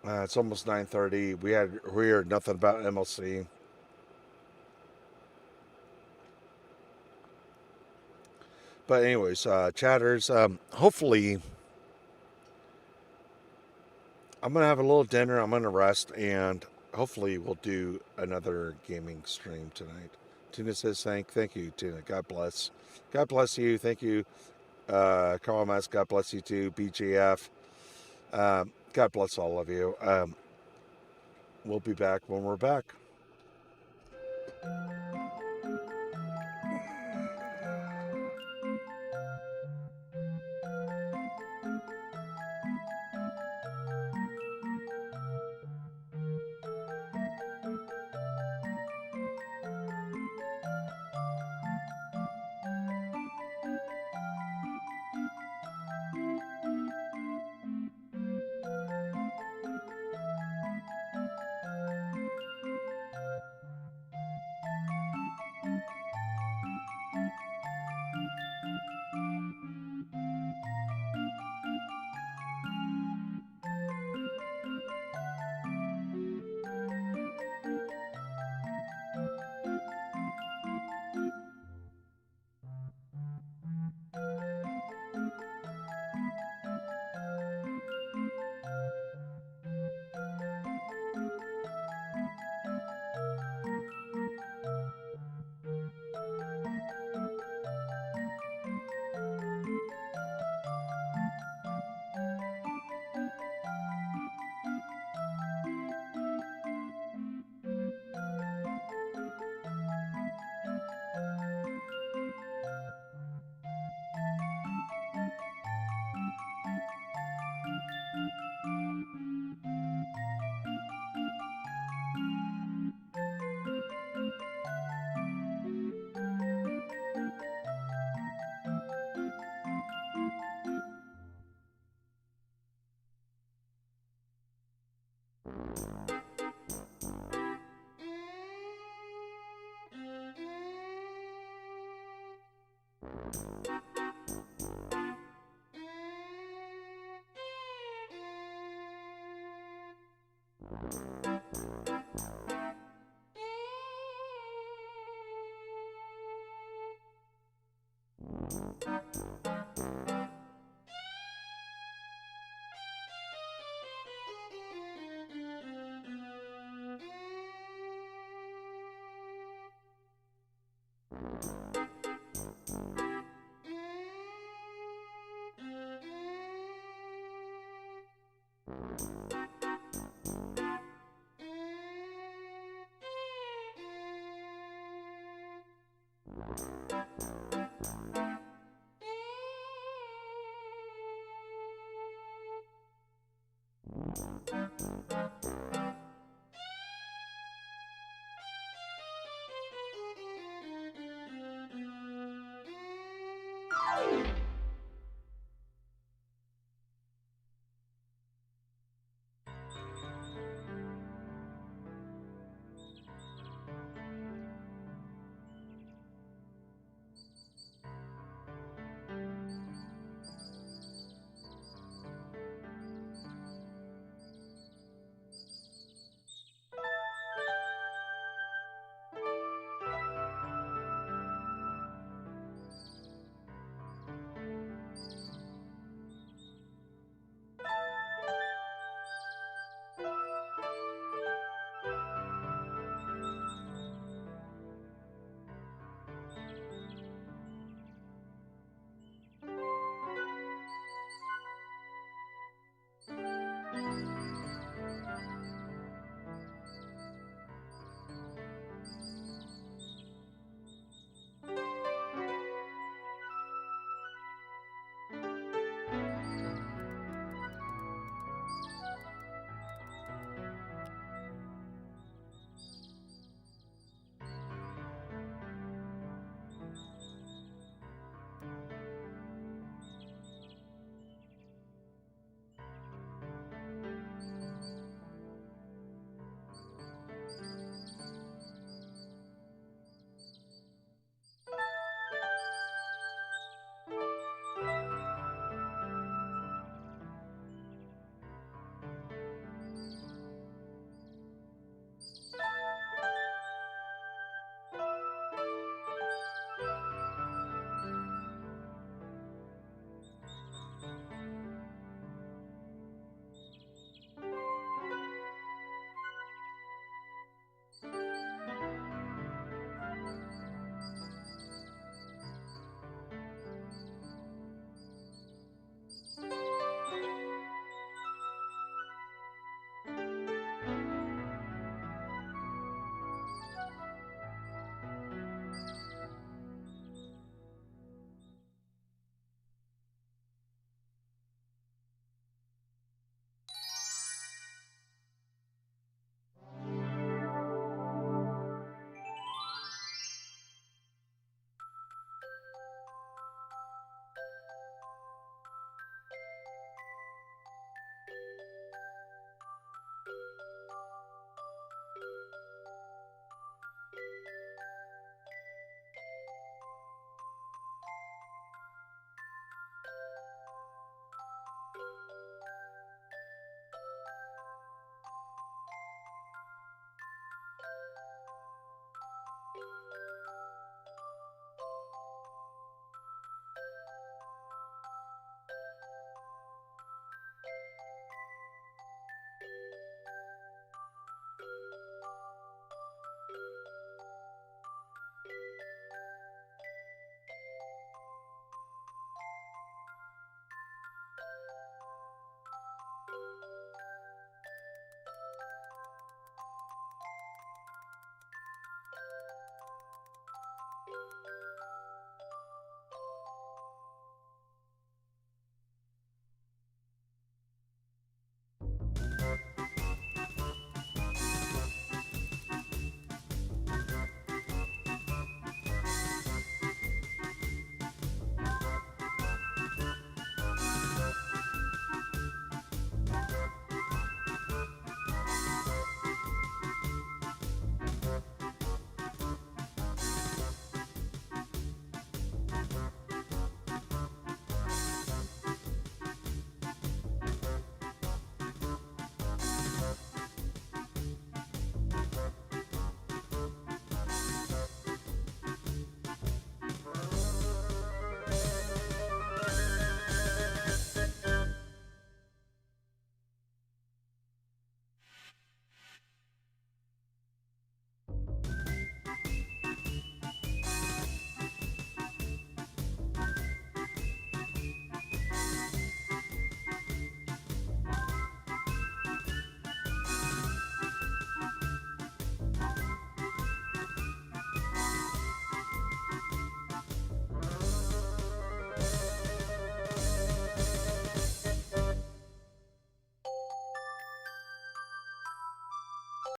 it's almost 9:30. We heard nothing about MLC. But anyways, chatters, hopefully I'm gonna have a little dinner. I'm gonna rest, and hopefully we'll do another gaming stream tonight. Tina says, thank you, Tina. God bless. God bless you. Thank you, Carl Mass. God bless you too, BGF. God bless all of you. We'll be back when we're back.